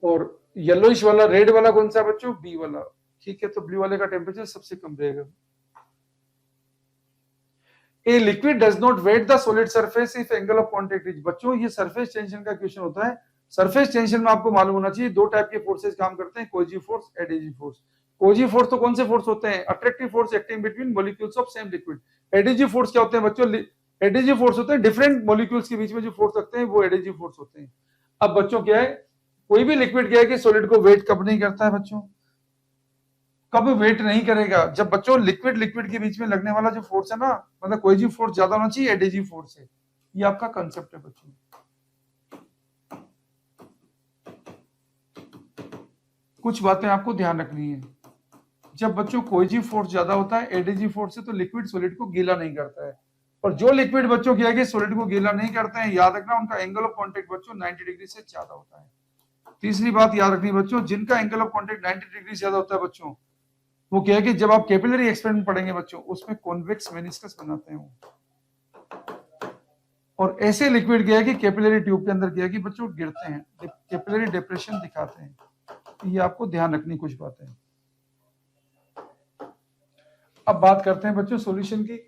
और येलोइश वाला रेड वाला कौन सा बच्चों? बी वाला। ठीक है, तो ब्लू वाले का टेम्परेचर सबसे कम रहेगा। A liquid does not wet the solid surface if angle of contact is. बच्चों ये सरफेस टेंशन का क्वेश्चन होता है। सरफेस टेंशन में आपको मालूम होना चाहिए 2 टाइप के फोर्सेस काम करते हैं, cohesive force, adhesive force. Cohesive force तो कौन से फोर्स होते हैं? Attractive force acting between molecules of same liquid. Adhesive force क्या होते हैं बच्चों? एडहेसिव फोर्स होते हैं डिफरेंट मॉलिक्यूल्स के बीच में जो फोर्स रखते हैं वो एडहेसिव फोर्स होते हैं। अब बच्चों क्या है, कोई भी लिक्विड क्या है कि सॉलिड को वेट कब नहीं करता है बच्चों? कब वेट नहीं करेगा? जब बच्चों लिक्विड लिक्विड के बीच में लगने वाला जो फोर्स है ना, मतलब कोहेसिव फोर्स ज्यादा होना चाहिए एडहेसिव फोर्स है। ये आपका कंसेप्ट है बच्चों। कुछ बातें आपको ध्यान रखनी है। जब बच्चों कोहेसिव फोर्स ज्यादा होता है एडहेसिव फोर्स से, तो लिक्विड सॉलिड को गीला नहीं करता है। और जो लिक्विड बच्चों क्या है कि सॉलिड को गीला नहीं करते हैं, याद रखना उनका एंगल ऑफ कांटेक्ट बच्चों 90 डिग्री से ज्यादा होता है। तीसरी बात याद रखनी बच्चों, जिनका एंगल ऑफ कांटेक्ट 90 डिग्री से ज्यादा होता है बच्चों, वो क्या है कि जब आप कैपिलरी एक्सपेरिमेंट पढ़ेंगे बच्चों उसमें कॉन्वेक्स मेनिस्कस बनाते हैं वो। और ऐसे लिक्विड क्या है कि कैपिलरी ट्यूब के अंदर क्या है कि बच्चों गिरते हैं, कैपिलरी डिप्रेशन दिखाते हैं। ये आपको ध्यान रखनी कुछ बातें। अब बात करते हैं बच्चों सॉल्यूशन की।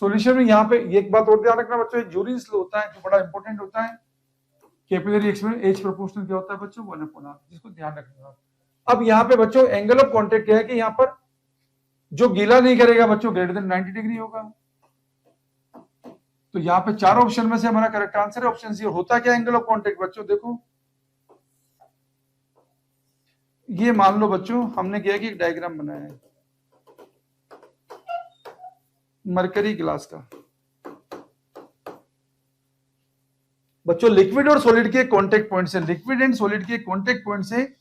सॉल्यूशन में यहाँ पे एक बात और ध्यान रखना बच्चों, ज्यूरिन्स लॉ होता है जो बड़ा इंपॉर्टेंट होता है। कैपिलरी एक्सपेरिमेंट एच प्रोपोर्शनल क्या होता है बच्चों? 1/r, जिसको ध्यान रखना। अब यहाँ पे बच्चों एंगल ऑफ कांटेक्ट क्या है कि यहाँ पर जो गीला नहीं करेगा बच्चों ग्रेटर देन 90 डिग्री होगा। तो यहाँ पे 4 ऑप्शन में से हमारा करेक्ट आंसर है ऑप्शन सी। होता क्या एंगल ऑफ कांटेक्ट बच्चों? देखो ये मान लो बच्चों हमने क्या कि एक डायग्राम बनाया है मरकरी ग्लास का। बच्चों लिक्विड और सॉलिड के कांटेक्ट पॉइंट से, लिक्विड एंड सॉलिड के कांटेक्ट पॉइंट से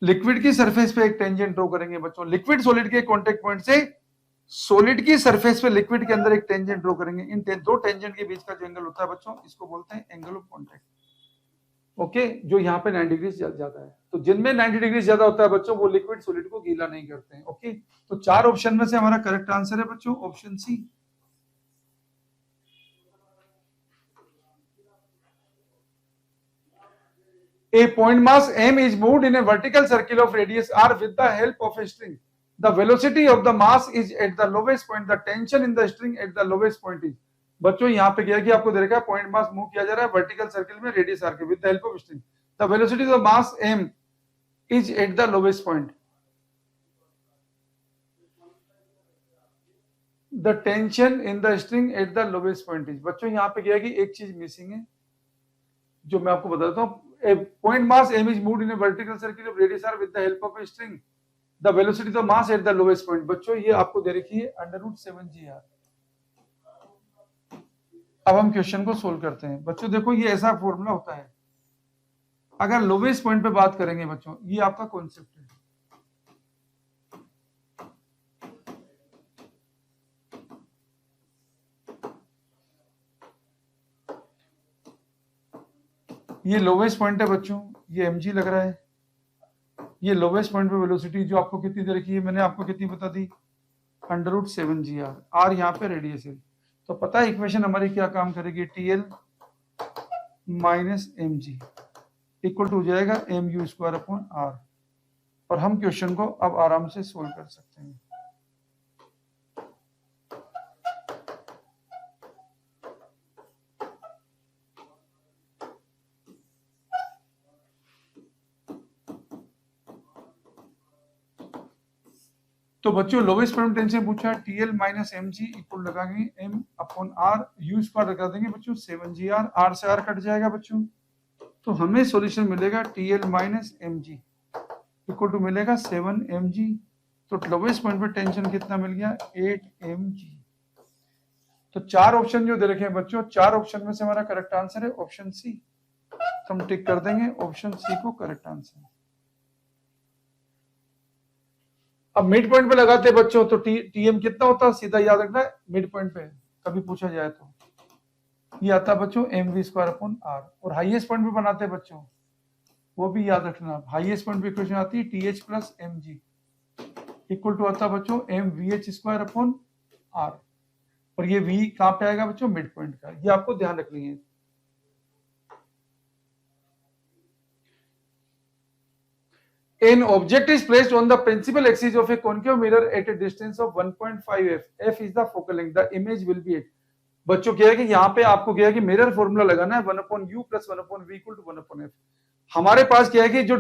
लिक्विड की सरफेस पे एक टेंजेंट ड्रॉ करेंगे बच्चों। लिक्विड सॉलिड के कांटेक्ट पॉइंट से सॉलिड की सरफेस पे लिक्विड के अंदर एक टेंजेंट ड्रॉ करेंगे। इन दो टेंजेंट के बीच का जो एंगल होता है बच्चों इसको बोलते हैं एंगल ऑफ कांटेक्ट। ओके, जो यहाँ पे 90 डिग्री ज्यादा है। तो जिनमें 90 डिग्री ज्यादा होता है बच्चों वो लिक्विड सॉलिड को गीला नहीं करते हैं। ओके, तो 4 ऑप्शन में से हमारा करेक्ट आंसर है बच्चों option C. A point mass m is moved in a vertical circle of radius r with the help of a string. The velocity of the mass is at the lowest point. The tension in the string at the lowest point is. बच्चों यहाँ पे क्या है कि आपको दे रखा है point mass move किया जा रहा है वर्टिकल सर्कल में रेडियस आर के with the help of string. The velocity of the mass m is at the lowest point. The tension in the string eight the lowest point is. बच्चों यहाँ पे क्या है कि एक चीज मिसिंग है जो मैं आपको बताता हूँ। Point mass m is moved in a vertical circle of radius r with the help of a string, the velocity of mass at the lowest point. बच्चों ये आपको दे रखी है √7g r। अब हम क्वेश्चन को सोल्व करते हैं। बच्चों देखो ये ऐसा फॉर्मूला होता है, अगर लोवेस्ट पॉइंट पे बात करेंगे बच्चों, ये आपका कॉन्सेप्ट है। ये लोवेस्ट पॉइंट है बच्चों, ये mg लग रहा है। ये लोवेस्ट पॉइंट पे वेलोसिटी जो आपको कितनी दे रखी है, मैंने आपको कितनी बता दी, √7g r। r यहाँ पे रेडियस है, तो पता है इक्वेशन हमारी क्या काम करेगी, TL minus mg equal to हो जाएगा mu²/r। और हम क्वेश्चन को अब आराम से सोल्व कर सकते हैं। तो बच्चों लोवेस्ट पॉइंट टेंशन पूछा है, TL माइनस mg इक्वल लगाएंगे m/r, u² लगा देंगे बच्चों 7g r, r से r कट जाएगा बच्चों, तो हमें सॉल्यूशन मिलेगा TL minus mg equal to मिलेगा 7mg। तो लोवेस्ट पॉइंट पे टेंशन कितना मिल गया, 8mg। तो चार ऑप्शन जो दे रखे हैं बच्चों, चार ऑप्शन में से हमारा करेक्ट आंसर है ऑप्शन सी। तो हम टिक कर देंगे ऑप्शन सी को करेक्ट आंसर। अब मिड पॉइंट पे लगाते हैं बच्चों, तो टीएम कितना होता है, सीधा याद रखना है मिड पॉइंट पे कभी पूछा जाए तो ये आता है बच्चों mv²/r। और हाईएस्ट पॉइंट पे बनाते हैं बच्चों, वो भी याद रखना, हाईएस्ट पॉइंट पे इक्वेशन आती है TH plus mg equal to आता है बच्चों mvh²/r। और ये v कहां पे आएगा बच्चों, मिड पॉइंट का, ये आपको ध्यान रखनी है। An object is placed on the principal axis of a concave mirror at a distance of 1.5 f. F is the focal length. The image will be at. बच्चों क्या है कि यहाँ पे आपको क्या है कि मिरर फॉर्मूला लगाना है 1/u plus 1/v equal to 1/f। हमारे पास क्या है कि जो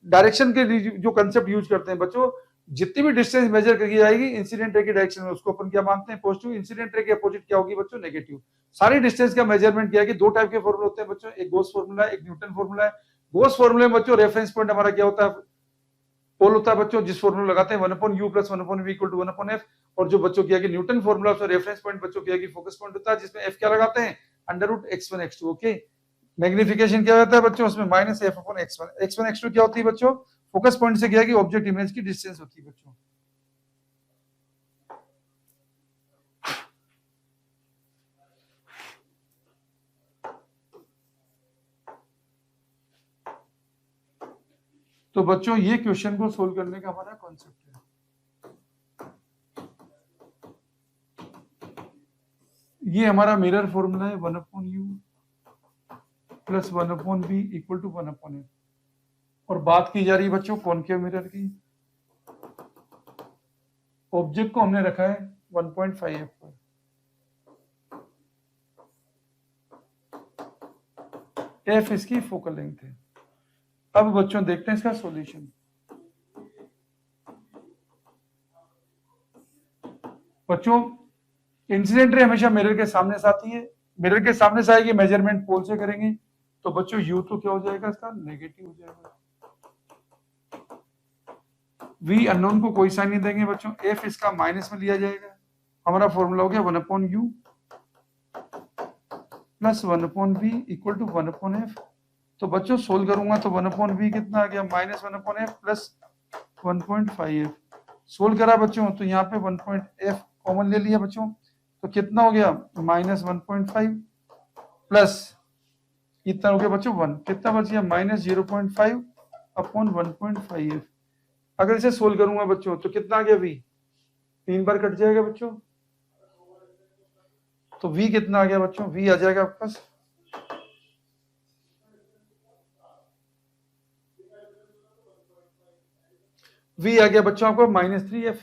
डायरेक्शन के जो कंसेप्ट यूज करते हैं बच्चों, जितनी भी डिस्टेंस मेजर की जाएगी इंसिडेंट रे की डायरेक्शन में, उसको अपन क्या मानते हैं, पॉजिटिव। इंसिडेंट रे के अपोजिट क्या होगी बच्चों, नेगेटिव। सारी डिस्टेंस का मेजरमेंट क्या है कि दो टाइप के फॉर्मूले होते हैं बच्चों, एक गॉस फॉर्मूला है, एक न्यूटन फॉर्मूला है। गॉस फॉर्मूले में बच्चों रेफरेंस पॉइंट हमारा क्या होता है, पोल होता है बच्चों, जिस फॉर्मूला लगाते हैं 1/u plus 1/v equal to 1/f। और जो बच्चों किया कि न्यूटन फॉर्मूला उसमें रेफरेंस पॉइंट बच्चों किया कि फोकस पॉइंट होता है, जिसमें f क्या लगाते हैं, √x1 x2। ओके, मैग्निफिकेशन क्या होता है बच्चों, उसमें -f/x1। x1 x2 क्या होती है बच्चों, फोकस पॉइंट से क्या कि ऑब्जेक्ट इमेज की डिस्टेंस होती है बच्चों। तो बच्चों ये क्वेश्चन को सोल्व करने का हमारा कॉन्सेप्ट है। ये हमारा मिरर फॉर्मूला है 1/u plus 1/v equal to 1/f। और बात की जा रही है बच्चों कॉनकेव मिरर की। ऑब्जेक्ट को हमने रखा है 1.5f पर। f इसकी फोकल लेंथ है। अब बच्चों देखते हैं इसका सॉल्यूशन। बच्चों इंसिडेंट रे हमेशा मिरर के सामने से आती है, मिरर के सामने से आएगी, मेजरमेंट पोल से करेंगे, तो बच्चों u तो क्या हो जाएगा, इसका नेगेटिव हो जाएगा। v अननोन को कोई साइन नहीं देंगे बच्चों, f इसका माइनस में लिया जाएगा। हमारा फॉर्मूला हो गया 1/u plus 1/v equal to 1/f। तो बच्चों सोल्व करूंगा तो 1/v कितना आ गया, -1/f प्लस 1.5f। सोल्व करा बच्चों तो यहाँ पे 1.f कॉमन ले लिया बच्चों, तो कितना हो गया, -1.5 प्लस इतना हो गया बच्चों 1, कितना बच गया, -0.5/1.5f। अगर इसे सोल्व करूंगा बच्चों तो कितना आ गया, v 3 बार कट जाएगा बच्चों, तो v कितना आ गया बच्चों, v आ जाएगा आपके पास v आ गया बच्चों आपको -3f।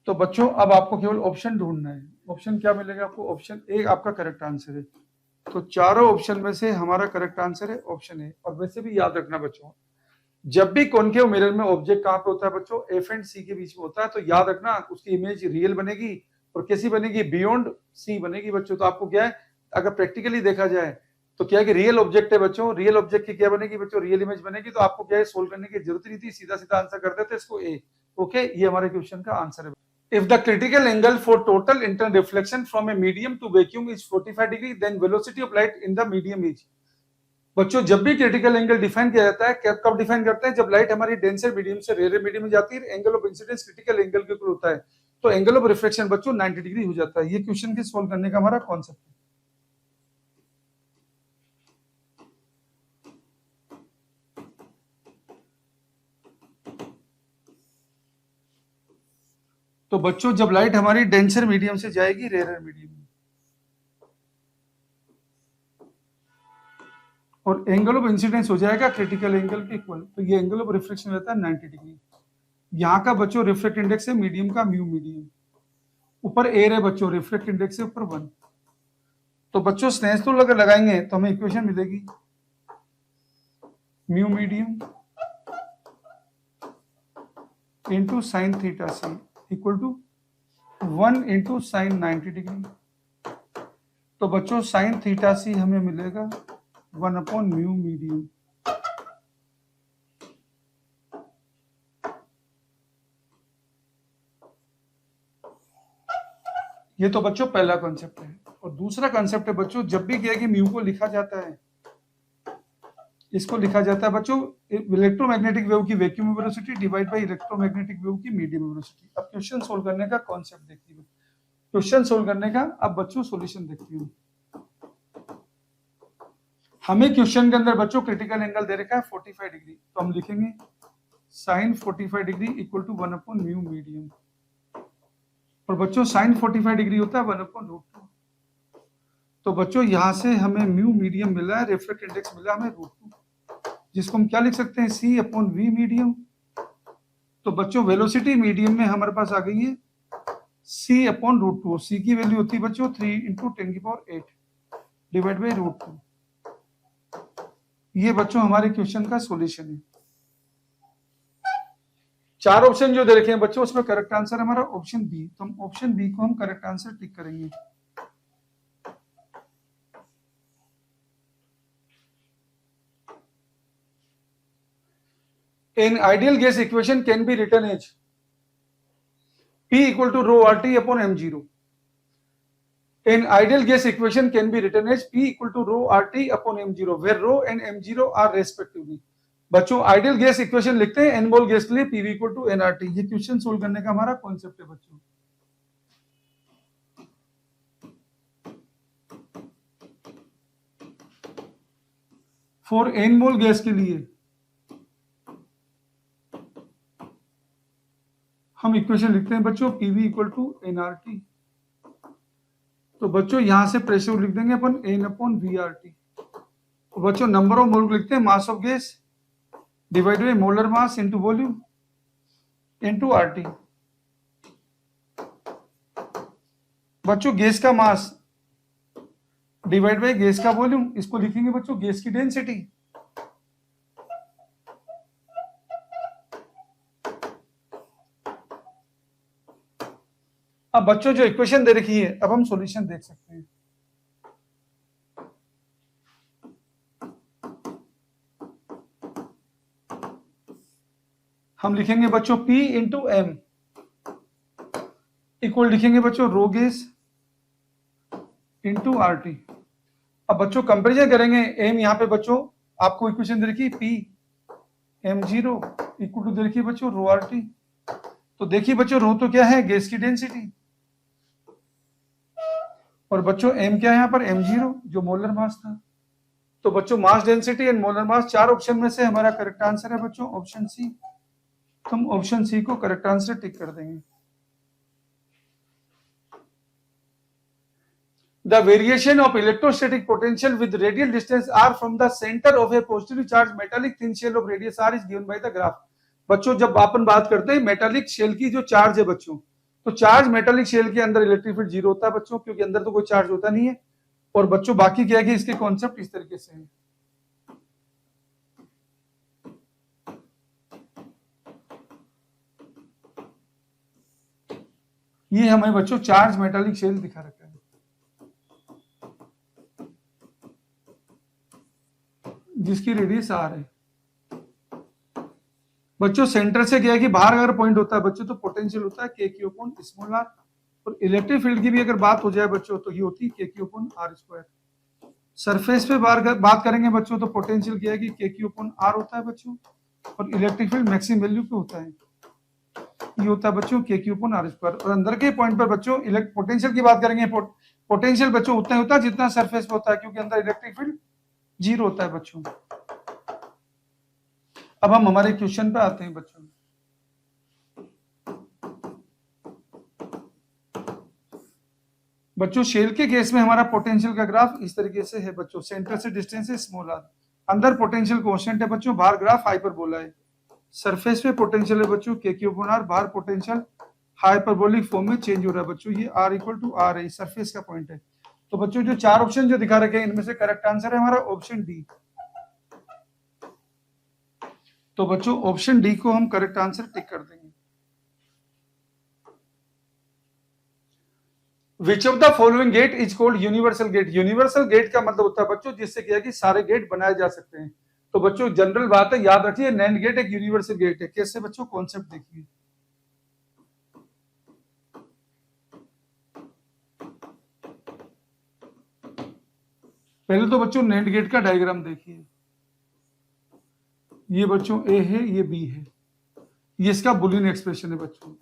तो बच्चों अब आपको केवल ऑप्शन ढूंढना है। ऑप्शन क्या मिलेगा आपको, ऑप्शन ए आपका करेक्ट आंसर है। तो चारों ऑप्शन में से हमारा करेक्ट आंसर है ऑप्शन ए। और वैसे भी याद रखना बच्चों, जब भी कॉनकेव मिरर में ऑब्जेक्ट कहां पे होता है बच्चों, एफ एंड सी के बीच में होता है, तो याद रखना उसकी इमेज रियल बनेगी और कैसी बनेगी, बियॉन्ड सी बनेगी बच्चों। तो आपको क्या है, अगर प्रैक्टिकली देखा जाए तो क्या है कि रियल ऑब्जेक्ट है बच्चों, रियल ऑब्जेक्ट की क्या बनेगी बच्चों, रियल इमेज बनेगी। तो आपको क्या है, सोल्व करने की जरूरत नहीं थी, सीधा सीधा आंसर कर देते इसको ए। ओके, ये हमारे क्वेश्चन का आंसर है। If the critical angle for total internal reflection from a medium to vacuum is 45 degree, then velocity of light in the medium is। बच्चों जब भी क्रिटिकल एंगल डिफाइन किया जाता है, कब डिफाइन करते हैं, जब लाइट हमारी डेंसर मीडियम से रेयर मीडियम में जाती है, angle of incidence critical angle के ऊपर होता है, तो एंगल ऑफ रिफ्लेक्शन बच्चों 90 डिग्री हो जाता है। ये क्वेश्चन के सोल्व करने का हमारा कॉन्सेप्ट है। तो बच्चों जब लाइट हमारी डेंसर मीडियम से जाएगी रेयर मीडियम में, और एंगल ऑफ इंसिडेंस हो जाएगा क्रिटिकल एंगल के इक्वल, तो ये एंगल ऑफ रिफ्लेक्शन रहता है 90 डिग्री। यहाँ का बच्चों रिफ्लेक्ट इंडेक्स है मीडियम का म्यू मीडियम, ऊपर एयर है बच्चों, रिफ्लेक्ट इंडेक्स है ऊपर 1। तो बच्चों स्नेच तो अगर लगाएंगे तो हमें इक्वेशन मिलेगी mu medium into sine theta c equal to 1 into sine 90 degree. तो बच्चों साइन थीटा सी हमें मिलेगा 1 अपॉन म्यू मीडियम। ये तो बच्चों पहला कॉन्सेप्ट है। और दूसरा कॉन्सेप्ट है बच्चों, जब भी क्या है कि म्यू को लिखा जाता है, इसको लिखा जाता है बच्चों इलेक्ट्रोमैग्नेटिक वेव की vacuum velocity divide by electromagnetic wave की मीडियम वेलोसिटी। अब क्वेश्चन सोल्व करने का कॉन्सेप्ट देखिए, क्वेश्चन सोल्व करने का अब बच्चों सॉल्यूशन देखती हूँ। हमें क्वेश्चन के अंदर बच्चों क्रिटिकल एंगल दे रखा है 45 डिग्री, तो हम लिखेंगे sine 45 degree equal to 1 upon mu medium. और बच्चों साइन 45 डिग्री होता है 1 अपॉन रूट 2। तो बच्चों यहां से हमें म्यू मीडियम मिला है, रिफ्लेक्ट इंडेक्स मिला हमें रूट 2, जिसको हम क्या लिख सकते हैं, सी अपॉन वी मीडियम। तो बच्चों वेलोसिटी मीडियम में हमारे पास आ गई है सी अपॉन रूट 2। सी की वैल्यू होती है बच्चों 3 इंटू 10 की पावर 8 डिवाइड बाई रूट 2। ये बच्चों हमारे क्वेश्चन का सॉल्यूशन है। चार ऑप्शन जो दे रखे हैं बच्चों, उसमें करेक्ट आंसर हमारा ऑप्शन बी, तो हम ऑप्शन बी को हम करेक्ट आंसर टिक करेंगे। An ideal gas equation can be written as P equal to rho RT upon M0. An ideal gas equation can be written as P equal to rho RT upon M0, where rho and M0 are respectively। बच्चों ideal gas equation लिखते हैं N मोल gas के लिए, PV equal to nRT। ये question solve करने का हमारा concept है बच्चों। फॉर एन मोल गैस के लिए हम इक्वेशन लिखते हैं बच्चों PV इक्वल टू nRT। तो बच्चों यहां से प्रेशर लिख देंगे अपन N अपॉन VRT। तो बच्चों नंबर ऑफ मोल लिखते हैं mass of gas divide by molar mass into volume into RT। बच्चों गैस का मास डिवाइड बाय गैस का वॉल्यूम, इसको लिखेंगे बच्चों गैस की डेंसिटी। अब बच्चों जो इक्वेशन दे रखी है, अब हम सॉल्यूशन देख सकते हैं। हम लिखेंगे बच्चों P इंटू एम इक्वल लिखेंगे बच्चों रो गैस इंटू RT। अब बच्चों कंपेरिजन करेंगे, एम यहाँ पे बच्चों आपको इक्वेशन दे रखी P M0 इक्वल टू दे रखी बच्चों रो RT। तो देखिए बच्चों रो तो क्या है, गैस की डेंसिटी, और बच्चों m क्या है यहाँ पर M0 जो मोलर मास था। तो बच्चों mass density and molar mass, चार ऑप्शन में से हमारा करेक्ट आंसर है बच्चों ऑप्शन सी। तो हम ऑप्शन सी को करेक्ट आंसर टिक कर देंगे। The variation of electrostatic potential with radial distance r from the center of a positively charged metallic thin shell of radius r is given by the graph। बच्चों जब अपन बात करते हैं metallic shell की जो charge है बच्चों, तो चार्ज मेटालिक शेल के अंदर इलेक्ट्रिक फील्ड जीरो होता है बच्चों, क्योंकि अंदर तो कोई चार्ज होता नहीं है। और बच्चों बाकी क्या है कि इसके कॉन्सेप्ट इस तरीके से है। ये हमें बच्चों चार्ज मेटालिक शेल दिखा रखा है, जिसकी रेडियस आर है। बच्चों सेंटर से क्या है कि बाहर अगर पॉइंट होता है बच्चों तो पोटेंशियल होता है k q upon small are, और इलेक्ट्रिक फील्ड की भी अगर बात हो जाए बच्चों तो ये होती है k q upon r square. Surface पे बात करेंगे बच्चों तो पोटेंशियल क्या है कि के क्यू अपॉन आर होता है बच्चों, और इलेक्ट्रिक फील्ड मैक्सिमम वैल्यू पे होता है, ये होता है बच्चों के क्यू अपॉन आर स्क्वायर। और अंदर के पॉइंट पर बच्चों पोटेंशियल की बात करेंगे, पोटेंशियल बच्चों उतना ही होता है जितना सरफेस पे होता है, क्योंकि अंदर इलेक्ट्रिक फील्ड 0 होता है बच्चों। अब हम हमारे क्वेश्चन पे आते हैं बच्चों। बच्चों शेल के केस में हमारा पोटेंशियल का ग्राफ इस तरीके से है बच्चों, सेंटर से डिस्टेंस है स्मॉल आर, अंदर पोटेंशियल कांस्टेंट है बच्चों, बाहर ग्राफ हाइपरबोला है। सरफेस पे पोटेंशियल है बच्चों के क्यू अपॉन आर, बाहर पोटेंशियल हाइपरबोलिक फॉर्म में चेंज हो रहा है बच्चों, ये आर इक्वल टू आर है, सरफेस का पॉइंट है। तो बच्चों जो चार ऑप्शन जो दिखा रखे हैं इनमें से करेक्ट आंसर है हमारा ऑप्शन डी। तो बच्चों ऑप्शन डी को हम करेक्ट आंसर टिक कर देंगे। Which of the following gate is called universal gate. Universal gate का मतलब होता है बच्चों जिससे क्या है कि सारे गेट बनाए जा सकते हैं। तो बच्चों जनरल बात है, याद रखिए नैंड गेट एक यूनिवर्सल गेट है। कैसे बच्चों, कॉन्सेप्ट देखिए। पहले तो बच्चों नैंड गेट का डायग्राम देखिए, ये बच्चों ए है, ये बी है, ये इसका बुलियन एक्सप्रेशन है बच्चों,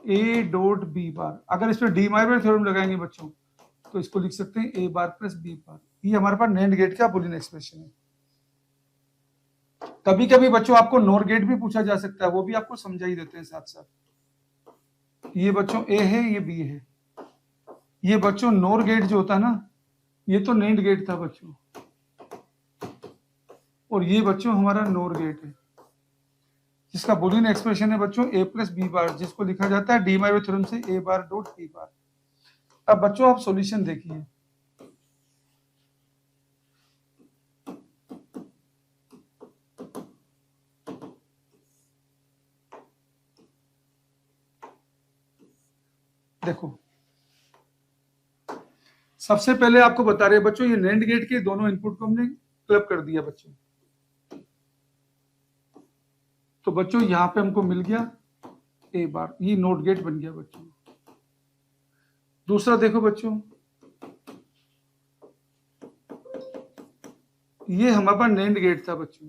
ए डॉट बी बार। अगर इस पर डी माइवर थ्योरम लगाएंगे बच्चों तो इसको लिख सकते हैं ए बार प्लस बी बार। ये हमारे पास नैंड गेट का बुलियन एक्सप्रेशन है। कभी कभी बच्चों आपको नोर गेट भी पूछा जा सकता है, वो भी आपको समझा ही देते हैं साथ साथ। ये बच्चों ए है, ये बी है, ये बच्चों नोर गेट जो होता है ना, ये तो नैंड गेट था बच्चों, और ये बच्चों हमारा नोर गेट है, जिसका बुलियन एक्सप्रेशन है बच्चों ए प्लस बी बार, जिसको लिखा जाता है डी माइवर थ्योरम से ए बार डॉट बी बार। अब बच्चों आप सॉल्यूशन देखिए। देखो सबसे पहले आपको बता रहे हैं बच्चों, ये नैंड गेट के दोनों इनपुट को हमने क्लब कर दिया बच्चों। तो बच्चों यहां पे हमको मिल गया ए बार, ये नोट गेट बन गया बच्चों। दूसरा देखो बच्चों, ये हमारे पास नैंड गेट था बच्चों,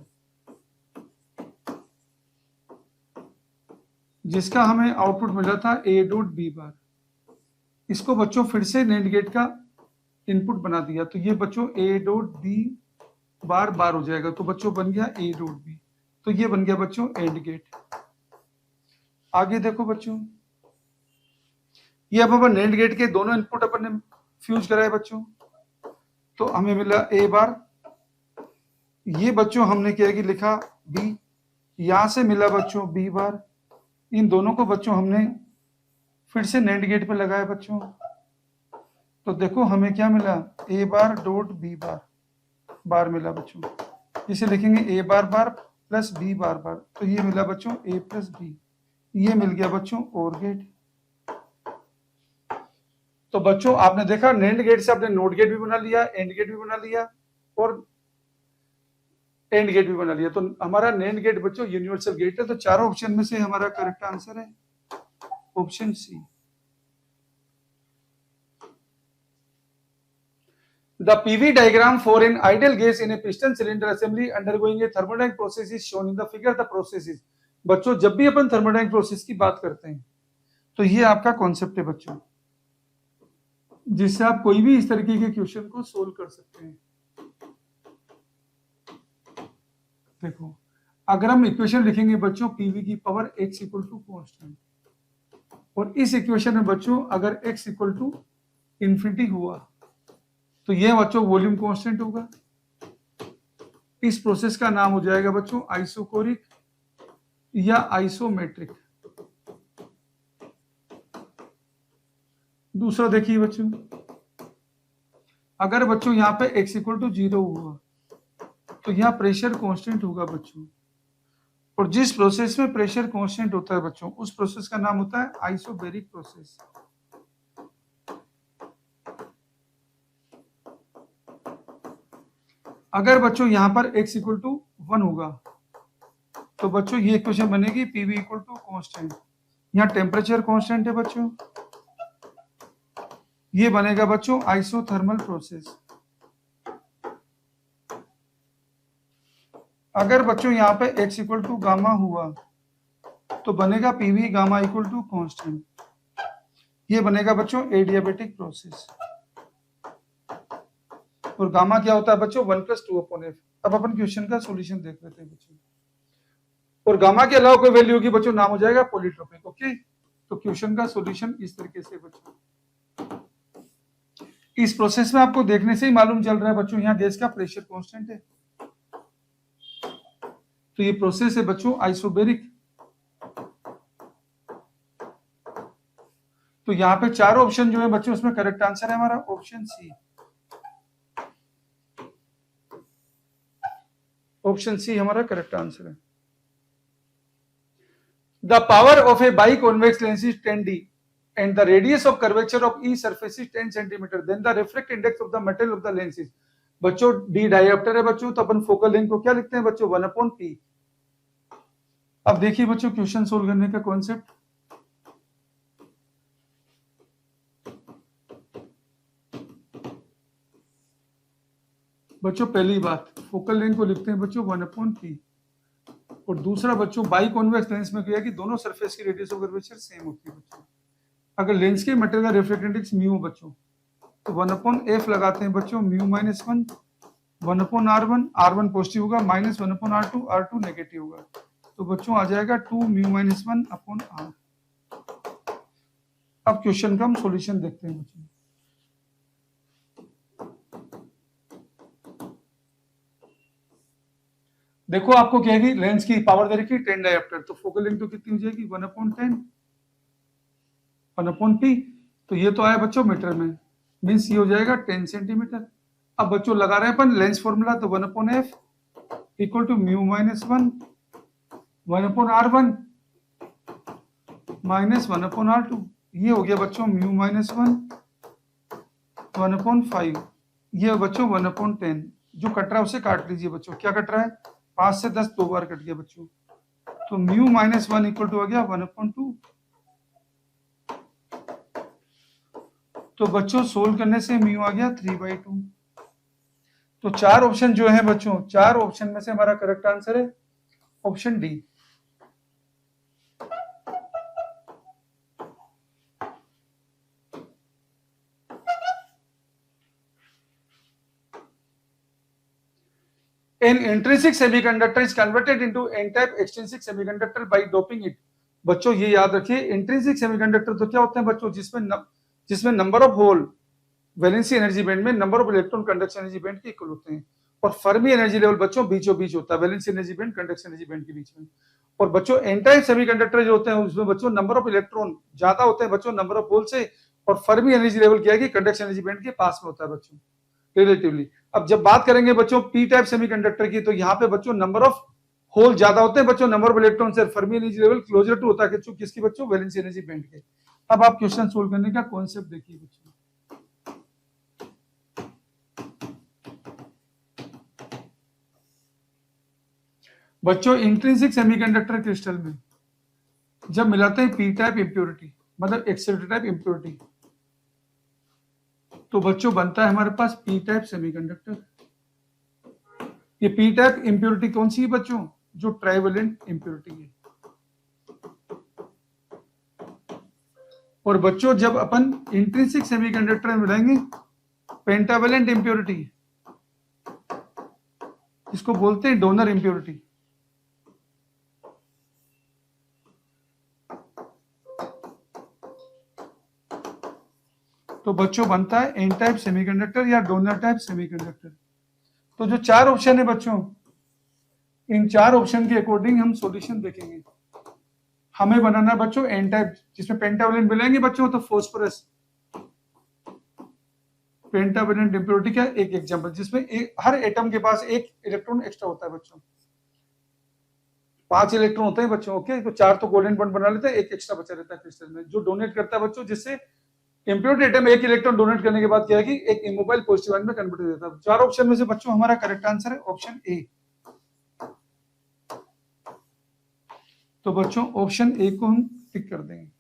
जिसका हमें आउटपुट मिला था ए डॉट बी बार। इसको बच्चों फिर से नैंड गेट का इनपुट बना दिया, तो ये बच्चों ए डॉट बी बार बार हो जाएगा, तो बच्चों बन गया ए डॉट बी। तो ये बन गया बच्चों एंड गेट। आगे देखो बच्चों, ये अब अपन नैंड गेट के दोनों इनपुट अपन ने फ्यूज कराए बच्चों, तो हमें मिला ए बार। ये बच्चों हमने क्या कि लिखा बी, यहां से मिला बच्चों बी बार। इन दोनों को बच्चों हमने फिर से नैंड गेट पे लगाया बच्चों, तो देखो हमें क्या मिला ए बार डॉट बी बार बार मिला बच्चों। इसे लिखेंगे ए बार बार प्लस बी बार बार, तो ये मिला बच्चों ए प्लस बी। ये मिल गया बच्चों और गेट। तो बच्चों आपने देखा नैंड गेट से आपने नोट गेट भी बना लिया, एंड गेट भी बना लिया, और एंड गेट भी बना लिया। तो हमारा नैंड गेट बच्चों यूनिवर्सल गेट है। तो चारों ऑप्शन में से हमारा करेक्ट आंसर है option C. The PV diagram for an ideal gas in a piston cylinder assembly undergoing a thermodynamic process is shown in the figure. The process is, बच्चों जब भी अपन थर्मोडाइनमिक प्रोसेस की बात करते हैं तो ये आपका कॉन्सेप्ट है बच्चों, जिससे आप कोई भी इस तरीके के क्वेश्चन को सोल्व कर सकते हैं। देखो अगर हम इक्वेशन लिखेंगे बच्चों पीवी की power x equal to constant, और इस इक्वेशन में बच्चों अगर x इक्वल टू इंफिनिटी हुआ तो यह बच्चों वॉल्यूम कांस्टेंट होगा। इस प्रोसेस का नाम हो जाएगा बच्चों आइसोकोरिक या आइसोमेट्रिक। दूसरा देखिए बच्चों, अगर बच्चों यहां पे x इक्वल टू 0 हुआ तो यहां प्रेशर कांस्टेंट होगा बच्चों, और जिस प्रोसेस में प्रेशर कांस्टेंट होता है बच्चों उस प्रोसेस का नाम होता है आइसोबैरिक प्रोसेस। अगर बच्चों यहां पर x इक्वल टू 1 होगा तो बच्चों ये इक्वेशन बनेगी पीवी इक्वल टू कांस्टेंट, यहाँ टेम्परेचर कांस्टेंट है बच्चों, ये बनेगा बच्चों आइसोथर्मल प्रोसेस। अगर बच्चों यहाँ पे x इक्वल टू गामा हुआ तो बनेगा PV gamma equal to constant, ये बनेगा बच्चों एडियाबेटिक प्रोसेस। और गामा क्या होता है बच्चों 1+2/f। अब अपन क्वेश्चन का सॉल्यूशन देख लेते हैं बच्चों। और गामा के अलावा कोई वैल्यू होगी बच्चों नाम हो जाएगा पॉलीट्रोपिक। ओके, तो क्वेश्चन का सॉल्यूशन इस तरीके से बच्चों। इस प्रोसेस में आपको देखने से ही मालूम चल रहा है बच्चों यहाँ गैस का प्रेशर कांस्टेंट है। तो ये प्रोसेस है बच्चों आइसोबेरिक। तो यहाँ पे चार ऑप्शन जो है बच्चों उसमें करेक्ट आंसर है हमारा ऑप्शन सी। ऑप्शन सी हमारा करेक्ट आंसर है। The power of a biconvex lens is 10d and the radius of curvature of each surface is 10 centimeter, then the refract index of the metal of the lens is। बच्चों d dioptre है बच्चों, तो अपन focal length को क्या लिखते हैं बच्चों 1/p। अब देखिए बच्चों क्वेश्चन सोल्व करने का कॉन्सेप्ट। बच्चों पहली बात फोकल लेंथ को लिखते हैं बच्चों 1/p। और दूसरा बच्चों बाइकॉन्वेक्स लेंस में क्या है कि दोनों सरफेस की रेडियस ऑफ कर्वेचर सेम होती है बच्चों। अगर लेंस के मटेरियल का रिफ्रैक्टिव इंडेक्स म्यू बच्चों तो 1/f लगाते हैं बच्चों, म्यू -1 1/r1, r1 पॉजिटिव होगा, -1/r2, r2 नेगेटिव होगा, तो बच्चों आ जाएगा 2 म्यू -1/r। अब क्वेश्चन का हम सॉल्यूशन देखते हैं बच्चों। देखो आपको कहेगी लेंस की पावर दे रखी 10 डायोप्टर, तो फोकल लेंथ तो कितनी हो जाएगी 1/10 1/p। तो ये तो आया बच्चों मीटर में, मीन्स ये हो जाएगा 10 सेंटीमीटर। अब बच्चों लगा रहे हैं अपन लेंस फॉर्मूला, तो 1/f equal to mu -1 1/r1 -1/r2, ये हो गया बच्चों म्यू -1 1/5, ये बच्चों 1/10। जो कट रहा है उसे काट लीजिए बच्चों, क्या कट रहा है 5 से 10 दो बार कट गया बच्चों, तो म्यू -1 इक्वल टू आ गया 1/2। तो बच्चों सोल्व करने से म्यू आ गया 3/2। तो चार ऑप्शन जो है बच्चों, चार ऑप्शन में से हमारा करेक्ट आंसर है option D. An intrinsic semiconductor is converted into n-type extrinsic semiconductor by doping it। बच्चों ये याद रखिए इंट्रिंसिक सेमीकंडक्टर तो क्या होते हैं बच्चों, जिसमें number of hole valency energy band में number of electron conduction energy band के इक्वल होते हैं। और फर्मी एनर्जी लेवल बच्चों बीचों बीच होता है valency energy band conduction energy band के बीच में। और बच्चों एन टाइप सेमीकंडक्टर जो होते हैं उसमें बच्चों नंबर ऑफ इलेक्ट्रॉन ज्यादा होते हैं बच्चों नंबर ऑफ होल से, और फर्मी एनर्जी लेवल क्या है कि कंडक्शन एनर्जी बैंड के पास में होता है बच्चों रिलेटिवली। अब जब बात करेंगे बच्चों पी टाइप सेमीकंडक्टर की, तो यहाँ पे बच्चों नंबर ऑफ होल ज्यादा होते हैं बच्चों नंबर ऑफ इलेक्ट्रॉन से, Fermi energy level closer to होता है किसकी बच्चों वैलेंसी एनर्जी बैंड के। अब आप क्वेश्चन सोल्व करने का कॉन्सेप्ट देखिए बच्चों। बच्चों इंट्रिंसिक सेमीकंडक्टर क्रिस्टल में जब मिलाते हैं पी टाइप इंप्योरिटी मतलब एक्सेप्टर टाइप इंप्योरिटी, तो बच्चों बनता है हमारे पास पी टाइप सेमीकंडक्टर। ये पी टाइप इंप्योरिटी कौन सी है बच्चों, जो ट्राइवेलेंट इंप्योरिटी है। और बच्चों जब अपन इंट्रिंसिक सेमीकंडक्टर में मिलाएंगे पेंटावेलेंट इंप्योरिटी, इसको बोलते हैं डोनर इंप्योरिटी। तो बच्चों बनता है एन टाइप सेमीकंडक्टर या डोनर टाइप सेमीकंडक्टर। तो जो चार ऑप्शन है बच्चों, इन चार ऑप्शन के अकॉर्डिंग हम सॉल्यूशन देखेंगे। हमें बनाना है बच्चों एन टाइप जिसमें पेंटावेलेंट मिलेंगे बच्चों, तो फास्फोरस पेंटावेलेंट इंप्योरिटी का एक एग्जांपल जिसमें हर एटम के पास एक इलेक्ट्रॉन एक्स्ट्रा होता है बच्चों, 5 इलेक्ट्रॉन होते हैं बच्चों। ओके, तो 4 तो कोवेलेंट बॉन्ड बना लेते हैं, एक एक्स्ट्रा बचा रहता है क्रिस्टल में, जो डोनेट करता है बच्चों, जिससे इम्प्योर डेटा में एक इलेक्ट्रॉन डोनेट करने के बाद क्या है कि एक इमोबाइल पॉजिटिव आयन में कन्वर्ट हो जाता है। चार ऑप्शन में से बच्चों हमारा करेक्ट आंसर है ऑप्शन ए। तो बच्चों ऑप्शन ए को हम टिक कर देंगे।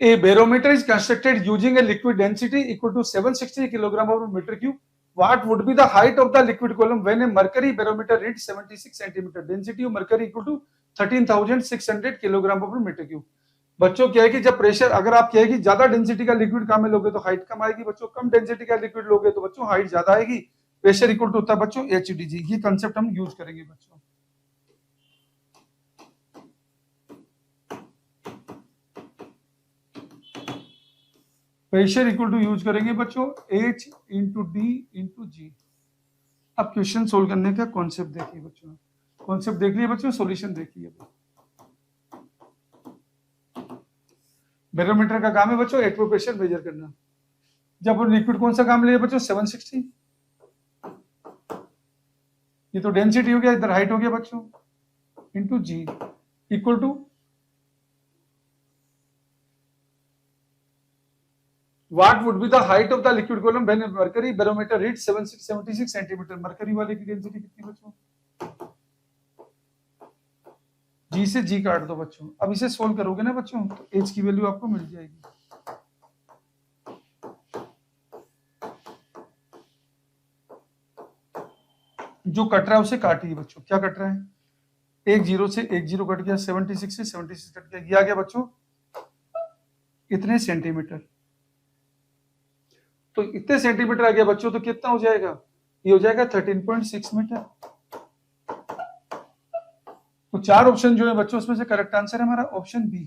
A barometer is constructed using a liquid density equal to 760 kilogram per meter cube. What would be the height of the liquid column when a mercury barometer reads 76 centimeter? Density of mercury equal to 13,600 kilogram per meter cube. बच्चों क्या है कि जब pressure, अगर आप क्या है कि ज्यादा डेंसिटी का लिक्विड काम में लोगे तो हाइट कम आएगी बच्चों, कम डेंसिटी का लिक्विड लोगे तो बच्चों हाइट ज्यादा आएगी। प्रेशर इक्वल टू होता है बच्चों HDG। ये कंसेप्ट हम यूज करेंगे बच्चों। प्रेशर इक्वल टू यूज करेंगे बच्चों H into D into G। अब क्वेश्चन सोल्व करने का कॉन्सेप्ट देखिए बच्चों, कॉन्सेप्ट देख लिए बच्चों, सॉल्यूशन देख लिए। बैरोमीटर का काम है बच्चों एक्वा प्रेशर मेजर करना। जब लिक्विड कौन सा काम ले बच्चों 760, ये तो डेंसिटी हो गया, इधर हाइट हो गया बच्चों, into G equal to What would be the height of the liquid column when a mercury barometer reads 76 centimetre? Mercury वाले की डेंसिटी कितनी बच्चों? G से G काट दो बच्चों। अब इसे सोल्व करोगे ना बच्चों तो H की वैल्यू आपको मिल जाएगी। जो कट रहा है उसे काटिए बच्चों। क्या कट रहा है? एक जीरो से एक जीरो कट गया, 76 से 76 कट गया, ये आ गया बच्चों इतने सेंटीमीटर। तो इतने सेंटीमीटर आ गया बच्चों, तो कितना हो जाएगा? ये हो जाएगा 13.6 मीटर। तो चार ऑप्शन जो है बच्चों उसमें से करेक्ट आंसर है हमारा ऑप्शन बी।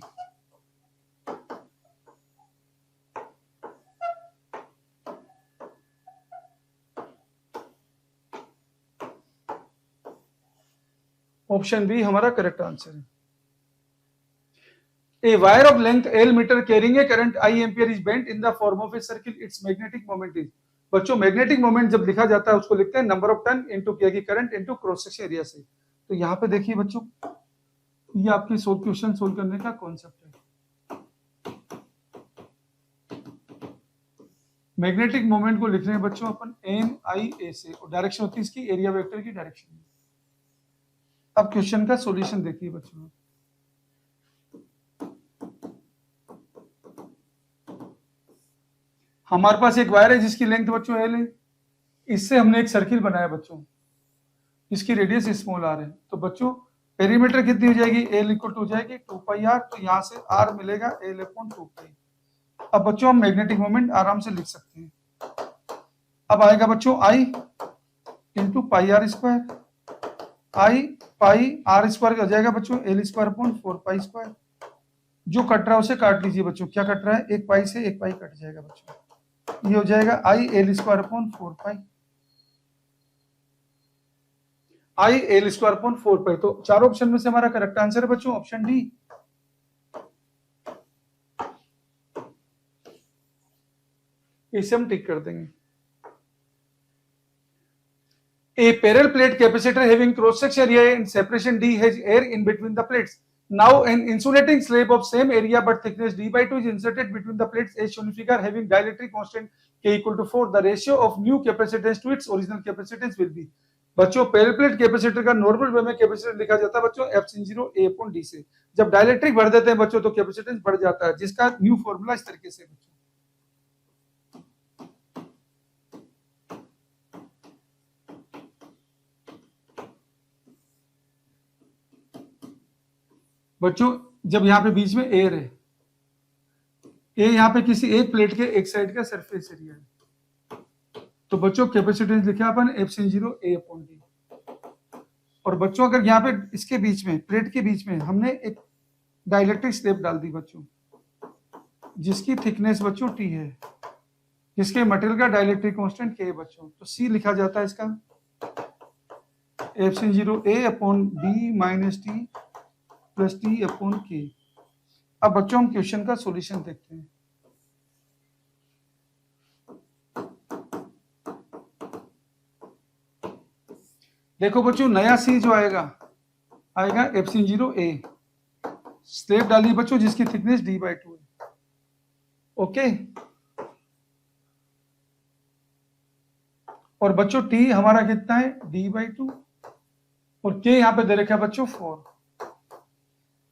ऑप्शन बी हमारा करेक्ट आंसर है। A wire of length L meter carrying a current I ampere is bent in the form of a circle. Its magnetic moment is, बच्चों magnetic moment जब लिखा जाता है उसको लिखते हैं नंबर ऑफ टर्न इनटू क्या की current into cross section area से। तो यहाँ पे देखिए बच्चों, ये आपकी क्वेश्चन सोल्व करने का कॉन्सेप्ट है। मैग्नेटिक मोमेंट को लिख रहे हैं बच्चों अपन NIA से, और डायरेक्शन होती है इसकी एरिया वेक्टर की डायरेक्शन में। अब क्वेश्चन का सॉल्यूशन देखिए बच्चों। हमारे पास एक वायर है जिसकी लेंथ बच्चों L है, इससे हमने एक सर्किल बनाया बच्चों, इसकी रेडियस स्मॉल r है। तो बच्चों पेरीमीटर कितनी हो जाएगी? L इक्वल टू हो जाएगी 2πr, तो यहाँ से r मिलेगा L/2π। अब बच्चों हम मैग्नेटिक मोमेंट आराम से लिख सकते हैं। अब आएगा बच्चों I into πr², I pi r² हो जाएगा बच्चों L²/4π²। जो कट रहा है उसे काट लीजिए बच्चों। क्या कट रहा है? एक पाई से एक पाई कट जाएगा बच्चों, ये हो जाएगा I L²/4π, I L²/4π। तो चार ऑप्शन में से हमारा करेक्ट आंसर है बच्चों ऑप्शन डी। इसे हम टिक कर देंगे। A parallel plate capacitor having cross section area and separation D has air in between the plates. Now an insulating slab of same area but thickness D/2 is inserted between the plates as shown in figure having dielectric constant K equal to 4. The ratio of new capacitance to its original capacitance will be। बच्चों parallel plate capacitor का normal way में capacitance लिखा जाता है बच्चों F0 A/D से। जब dielectric भर देते हैं बच्चों तो कैपेसिटेंस बढ़ जाता है, जिसका न्यू फॉर्मूला इस तरीके से बच्चों। बच्चों जब यहाँ पे बीच में एयर है, ए यहाँ पे किसी एक प्लेट के एक साइड का सरफेस एरिया है, तो बच्चों कैपेसिटेंस लिखा अपन F0 A/D। और बच्चों अगर यहाँ पे इसके बीच में प्लेट के बीच में हमने एक डाइलेक्ट्रिक स्लैब डाल दी बच्चों, जिसकी थिकनेस बच्चों T है, जिसके मटेरियल का डाइलेक्ट्रिक कांस्टेंट K है बच्चों, तो C लिखा जाता है इसका F0 A/D - T + T/K। अब बच्चों हम क्वेश्चन का सॉल्यूशन देखते हैं। देखो बच्चों नया सी जो आएगा F0 A, स्लेब डालिए बच्चों जिसकी थिकनेस D/2 है। ओके, और बच्चों T हमारा कितना है D/2, और K यहाँ पे दे रखा है बच्चों 4,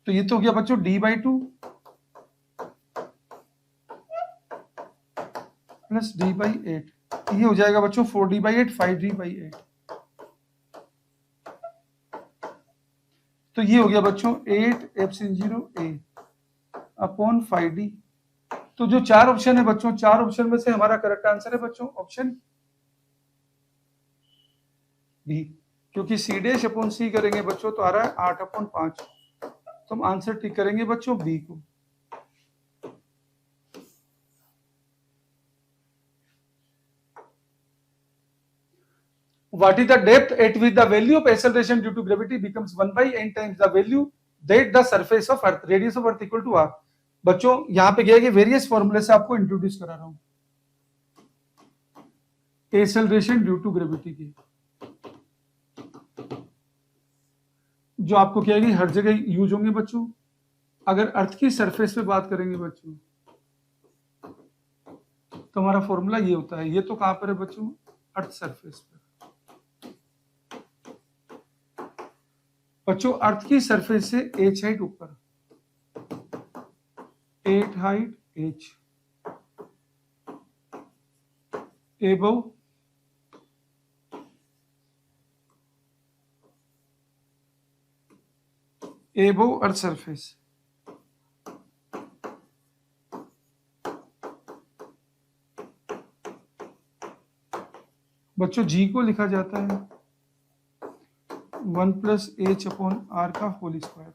तो ये तो हो गया बच्चों D/2 प्लस D/8, ये हो जाएगा बच्चों 4D/8 5D/8, तो ये हो गया बच्चों 8 F0 A अपॉन 5D। तो जो चार ऑप्शन है बच्चों, चार ऑप्शन में से हमारा करेक्ट आंसर है बच्चों ऑप्शन बी, क्योंकि C' अपॉन C करेंगे बच्चों तो आ रहा है 8/5, तो हम आंसर टिक करेंगे बच्चों बी को। What is the depth at which the value of acceleration due to gravity becomes 1/n times the value that the surface of earth, radius of earth equal to r। बच्चों यहां पे क्या है कि various फॉर्मूले से आपको इंट्रोड्यूस करा रहा हूं एक्सेलरेशन ड्यू टू ग्रेविटी की, जो आपको क्या है कि हर जगह यूज होंगे बच्चों। अगर अर्थ की सरफेस पे बात करेंगे बच्चों तो हमारा फॉर्मूला ये होता है, ये तो कहां पर है बच्चों अर्थ सरफेस पर। बच्चों अर्थ की सरफेस से h हाइट ऊपर, 8 height h above earth surface. बच्चों जी को लिखा जाता है 1 प्लस h/r का होल स्क्वायर।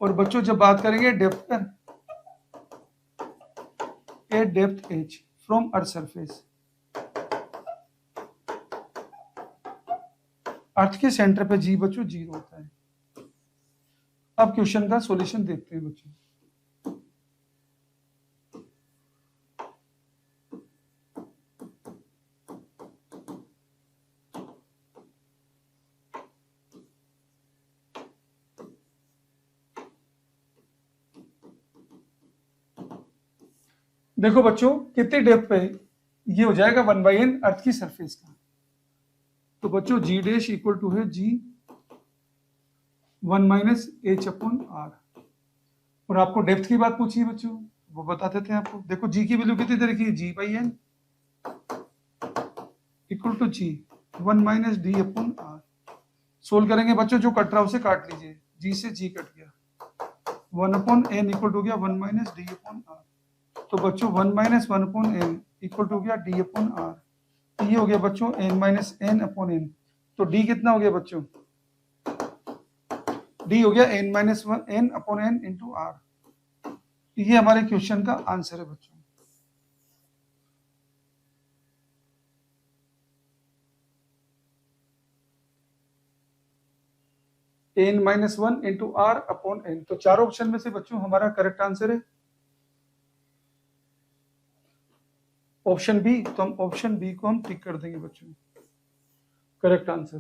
और बच्चों जब बात करेंगे डेप्थ पर, a depth h from earth surface, earth के सेंटर पे जी बच्चों 0 होता है। अब क्वेश्चन का सॉल्यूशन देखते हैं बच्चों। देखो बच्चों कितनी डेप्थ पे ये हो जाएगा 1/n अर्थ की सरफेस का, तो बच्चों G' इक्वल टू है G 1 माइनस h/r। और आपको डेप्थ की बात पूछी है बच्चों, वो बता देते हैं आपको। देखो G की वैल्यू कितनी दे रखी है G/n equal to G 1 minus D/r। Solve करेंगे बच्चों, जो कट रहा है उसे काट लीजिए, G से G कट गया, 1/n इक्वल टू गया 1 माइनस D/r। तो बच्चों 1 माइनस 1/n इक्वल टू गया D/r। ये हो गया बच्चों n माइनस n/n। तो D कितना हो गया बच्चों, D हो गया n minus n/n into r। ये हमारे क्वेश्चन का आंसर है बच्चों। n minus 1 into r/n। तो चार ऑप्शन में से बच्चों हमारा करेक्ट आंसर है ऑप्शन बी। तो हम ऑप्शन बी को हम टिक कर देंगे बच्चों, correct answer.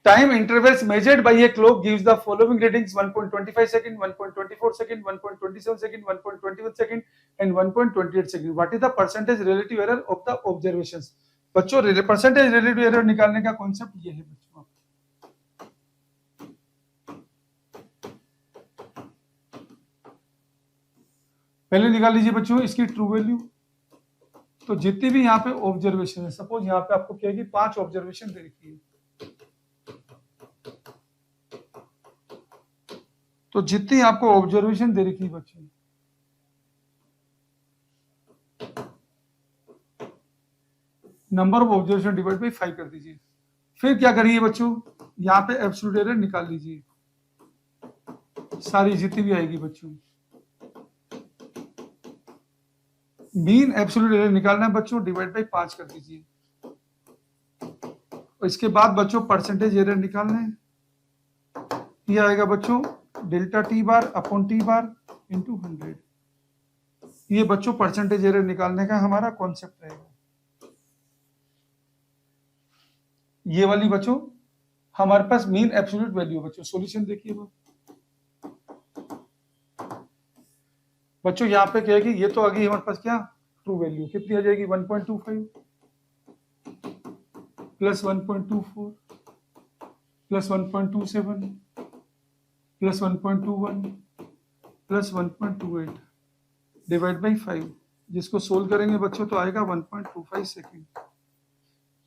Time intervals measured by a clock gives the following readings 1.25 second, 1.24 second, 1.27 second, 1.21 second and 1.28 second. What is the percentage relative error of the observations. बच्चों percentage relative error निकालने का concept ये है बच्चों। पहले निकाल लीजिए बच्चों इसकी ट्रू वैल्यू। तो जितनी भी यहाँ पे ऑब्जर्वेशन है, सपोज यहाँ पे आपको क्या है कि 5 ऑब्जर्वेशन दे रखी है, तो जितनी आपको ऑब्जर्वेशन दे रखी है बच्चों, number of observation divide by 5 कर दीजिए। फिर क्या करिए बच्चों, यहाँ पे एब्सोल्यूट एरर निकाल लीजिए, सारी जितनी भी आएगी बच्चों। मीन एब्सोल्यूट एरर निकालना है बच्चों, डिवाइड बाई 5 कर दीजिए। और इसके बाद बच्चों परसेंटेज एरर निकालना है, ये आएगा बच्चों delta T bar upon T bar into 100। ये बच्चों परसेंटेज एरर निकालने का हमारा कॉन्सेप्ट रहेगा। ये वाली बच्चों हमारे पास मीन एब्सोल्यूट वैल्यू। बच्चों सॉल्यूशन देखिए बच्चों, यहाँ पे क्या है कि ये तो आ गई हमारे पास क्या ट्रू वैल्यू, कितनी आ जाएगी 1.25 plus 1.24 plus 1.27 plus 1.21 plus 1.28 divide by 5, जिसको सोल्व करेंगे बच्चों तो आएगा 1.25 सेकेंड।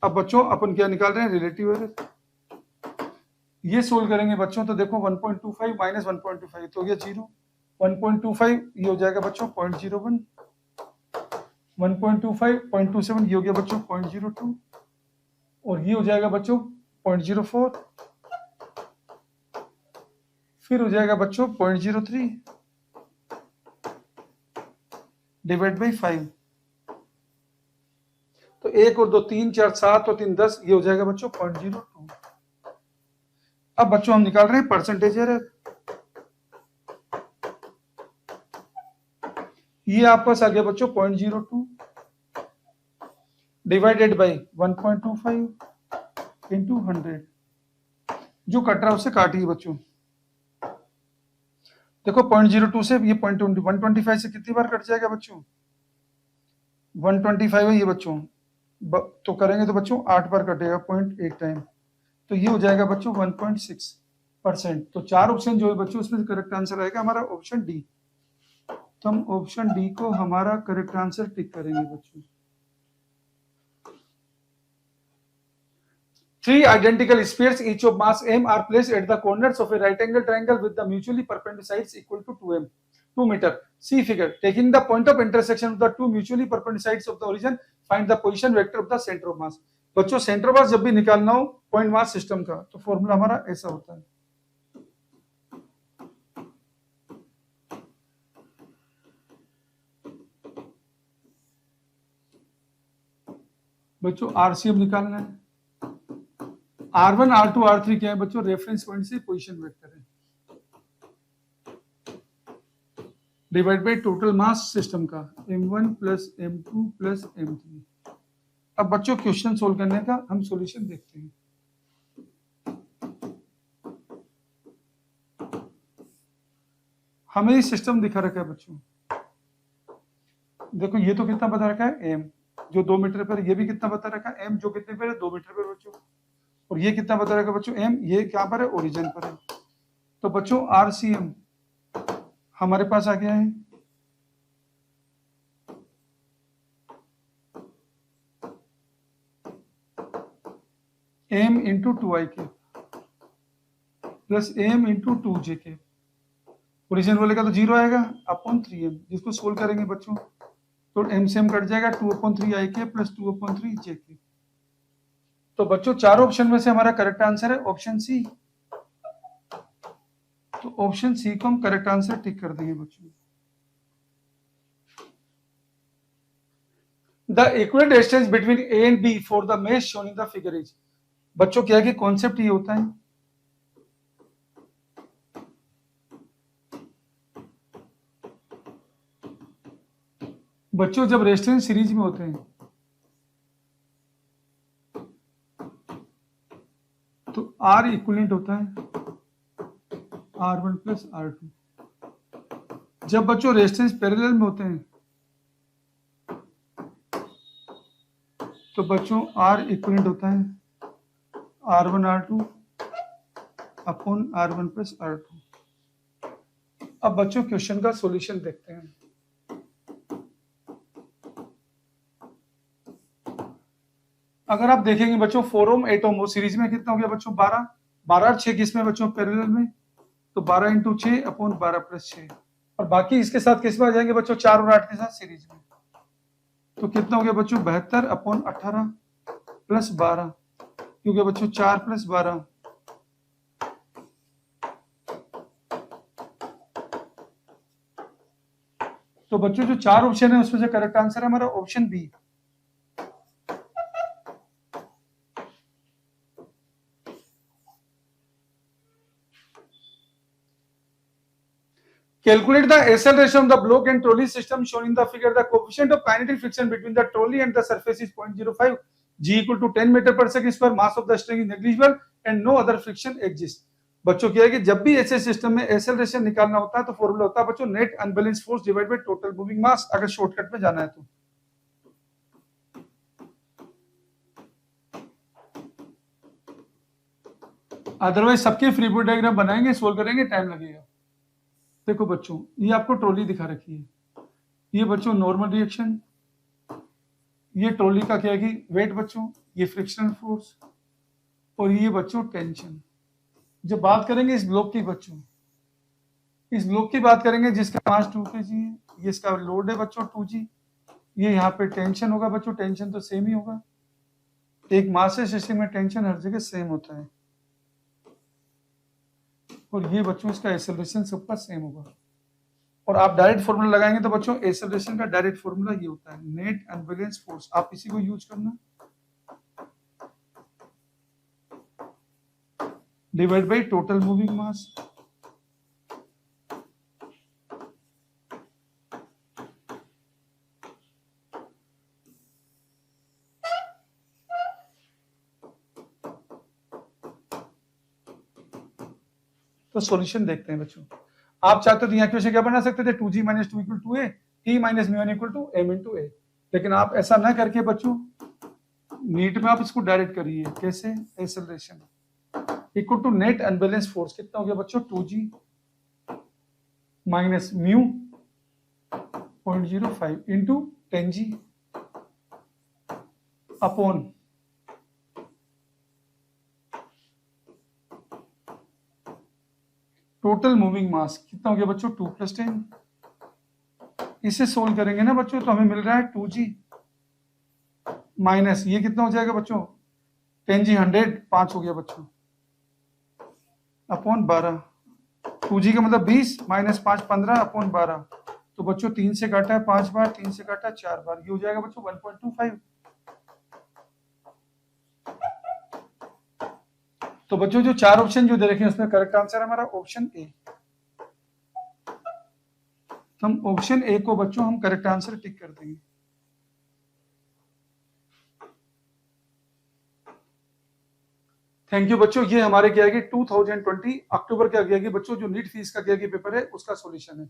अब बच्चों अपन क्या निकाल रहे हैं, रिलेटिव एरर। ये सोल्व करेंगे बच्चों तो देखो 1.25 माइनस 1.25 तो हो गया 0। 1.25 ये हो जाएगा बच्चों 0.01, 1.25 0.27 ये हो गया बच्चों 0.02 और ये हो जाएगा बच्चों 0.04, फिर हो जाएगा बच्चों 0.03 डिवाइड बाई 5। तो 1 और 2 3 4 7 और 3 10, ये हो जाएगा बच्चों 0.02। अब बच्चों हम निकाल रहे हैं परसेंटेज एरर। ये आपके पास आ गया बच्चों 0.02 डिवाइडेड बाई 1.25 इंटू 100, जो कट रहा है उससे काटिए बच्चों। देखो 0.02 से ये 125 से कितनी बार कट जाएगा बच्चों, 125 है ये बच्चों, तो करेंगे तो बच्चों 8 बार कटेगा 0.8 टाइम, तो ये हो जाएगा बच्चों 1.6%। तो 4 ऑप्शन जो है बच्चों उसमें करेक्ट आंसर आएगा हमारा ऑप्शन डी। तो हम ऑप्शन डी को हमारा करेक्ट आंसर टिक करेंगे बच्चों। 3 identical spheres each of mass m are placed at the corners of a right angle triangle with the mutually perpendicular sides equal to 2 meter. See figure. Taking the point of intersection of the two mutually perpendicular sides of the origin, find the position vector of the center of mass. बच्चों centre of mass जब भी निकालना हो point mass system का तो formula हमारा ऐसा होता है। बच्चों आरसीएम निकालना है। R1 R2 R3 क्या है बच्चों, रेफरेंस पॉइंट से पोजीशन वेक्टर है, divide by total mass system का m1 plus m2 plus m3। अब बच्चों क्वेश्चन सोल्व करने का हम सॉल्यूशन देखते हैं। हमें ये सिस्टम दिखा रखा है बच्चों, देखो ये तो कितना बता रखा है m जो 2 मीटर पर, ये भी कितना बता रखा है m जो कितने पर है 2 मीटर पर बच्चों, और ये कितना बता रखा है बच्चों m ये क्या पर है ओरिजिन पर है। तो बच्चों आरसीएम हमारे पास आ गया है m इंटू 2i के प्लस m इंटू 2j के, ओरिजिन बोलेगा तो 0 आएगा अपॉन 3m, जिसको सोल्व करेंगे बच्चों तो m से m कट जाएगा 2/3i के प्लस 2/3j के। तो बच्चों 4 ऑप्शन में से हमारा करेक्ट आंसर है ऑप्शन सी। तो ऑप्शन सी को हम करेक्ट आंसर टिक कर देंगे बच्चों। The equivalent distance between A and B for the mesh shown in the figure is. बच्चों क्या है कि कॉन्सेप्ट ये होता है, बच्चों जब रेजिस्टेंस सीरीज में होते हैं तो R इक्विवेलेंट होता है R1 प्लस R2। जब बच्चों रेजिस्टेंस पैरेलल में होते हैं तो बच्चों R इक्विवेलेंट होता है R1 R2 upon R1 plus R2। अब बच्चों क्वेश्चन का सॉल्यूशन देखते हैं। अगर आप देखेंगे बच्चों 4 ओम 8 ओम सीरीज में कितना हो गया बच्चों 12, 12 और 6 किस में बच्चों पैरेलल में, तो 12 इंटू 6 अपॉन 12 प्लस 6, और बाकी इसके साथ किस में आ जाएंगे बच्चों 4 और 8 के साथ सीरीज में, तो कितना हो गया बच्चों 72 अपॉन 18 प्लस 12, क्योंकि बच्चों 4 प्लस 12। तो बच्चों जो 4 ऑप्शन है उसमें से करेक्ट आंसर है हमारा option B. Calculate the acceleration of the block and trolley system shown in the figure. The coefficient of kinetic friction between the trolley and the surface is 0.05. G equal to 10 metre per second square. Mass of the string is negligible and no other friction exist. बच्चों क्या है कि जब भी ऐसे system में acceleration निकालना होता है तो फॉर्मूला होता है बच्चों net unbalance force divide by total moving mass, अगर शॉर्टकट में जाना है तो. अदरवाइज सबके फ्री बॉडी डायग्राम बनाएंगे, सोल्व करेंगे, टाइम लगेगा. देखो बच्चों, ये आपको ट्रॉली दिखा रखी है. ये बच्चों नॉर्मल रिएक्शन, ये ट्रॉली का क्या है कि वेट बच्चों, ये फ्रिक्शनल फोर्स, और ये बच्चों टेंशन. जब बात करेंगे इस ब्लॉक की बच्चों, इस ब्लॉक की बात करेंगे जिसका मास 2 kg है, ये इसका लोड है बच्चों 2g. ये यहाँ पे टेंशन होगा बच्चों, टेंशन तो सेम ही होगा. एक मास है सिस्टम में, टेंशन हर जगह सेम होता है. और ये बच्चों इसका एक्सेलरेशन सबका सेम होगा. और आप डायरेक्ट फॉर्मूला लगाएंगे तो बच्चों एक्सेलरेशन का डायरेक्ट फॉर्मूला ये होता है नेट अनबैलेंस फोर्स. आप इसी को यूज करना, डिवाइड बाय टोटल मूविंग मास. तो सॉल्यूशन देखते हैं बच्चों. आप चाहते तो यहाँ की वजह क्या बना सकते थे 2g minus 2 equal to A, t minus mu equal to m into A. लेकिन आप ऐसा ना करके बच्चों नीट में आप इसको डायरेक्ट करिए. कैसे? Acceleration equal to net unbalance force. कितना हो गया बच्चों 2g minus mu 0.05 into 10g upon total moving mass. कितना हो गया बच्चों 2 + 10. इसे सोल्व करेंगे ना बच्चों तो हमें मिल रहा है 2g माइनस ये कितना हो जाएगा बच्चों 10g 100, 5 हो गया बच्चों अपॉन 12. 2g का मतलब 20 माइनस 5 15 अपॉन 12. तो बच्चों 3 से काटा है 5 बार, 3 से काटा 4 बार, ये हो जाएगा बच्चों 1.25. तो बच्चों जो 4 ऑप्शन जो दे रखे हैं उसमें करेक्ट आंसर हमारा ऑप्शन ए. तो हम ऑप्शन ए को बच्चों हम करेक्ट आंसर टिक कर देंगे. थैंक यू बच्चों. ये हमारे क्या है कि 2020 अक्टूबर का क्या है कि बच्चों जो नीट फीस का क्या है कि पेपर है उसका सॉल्यूशन है.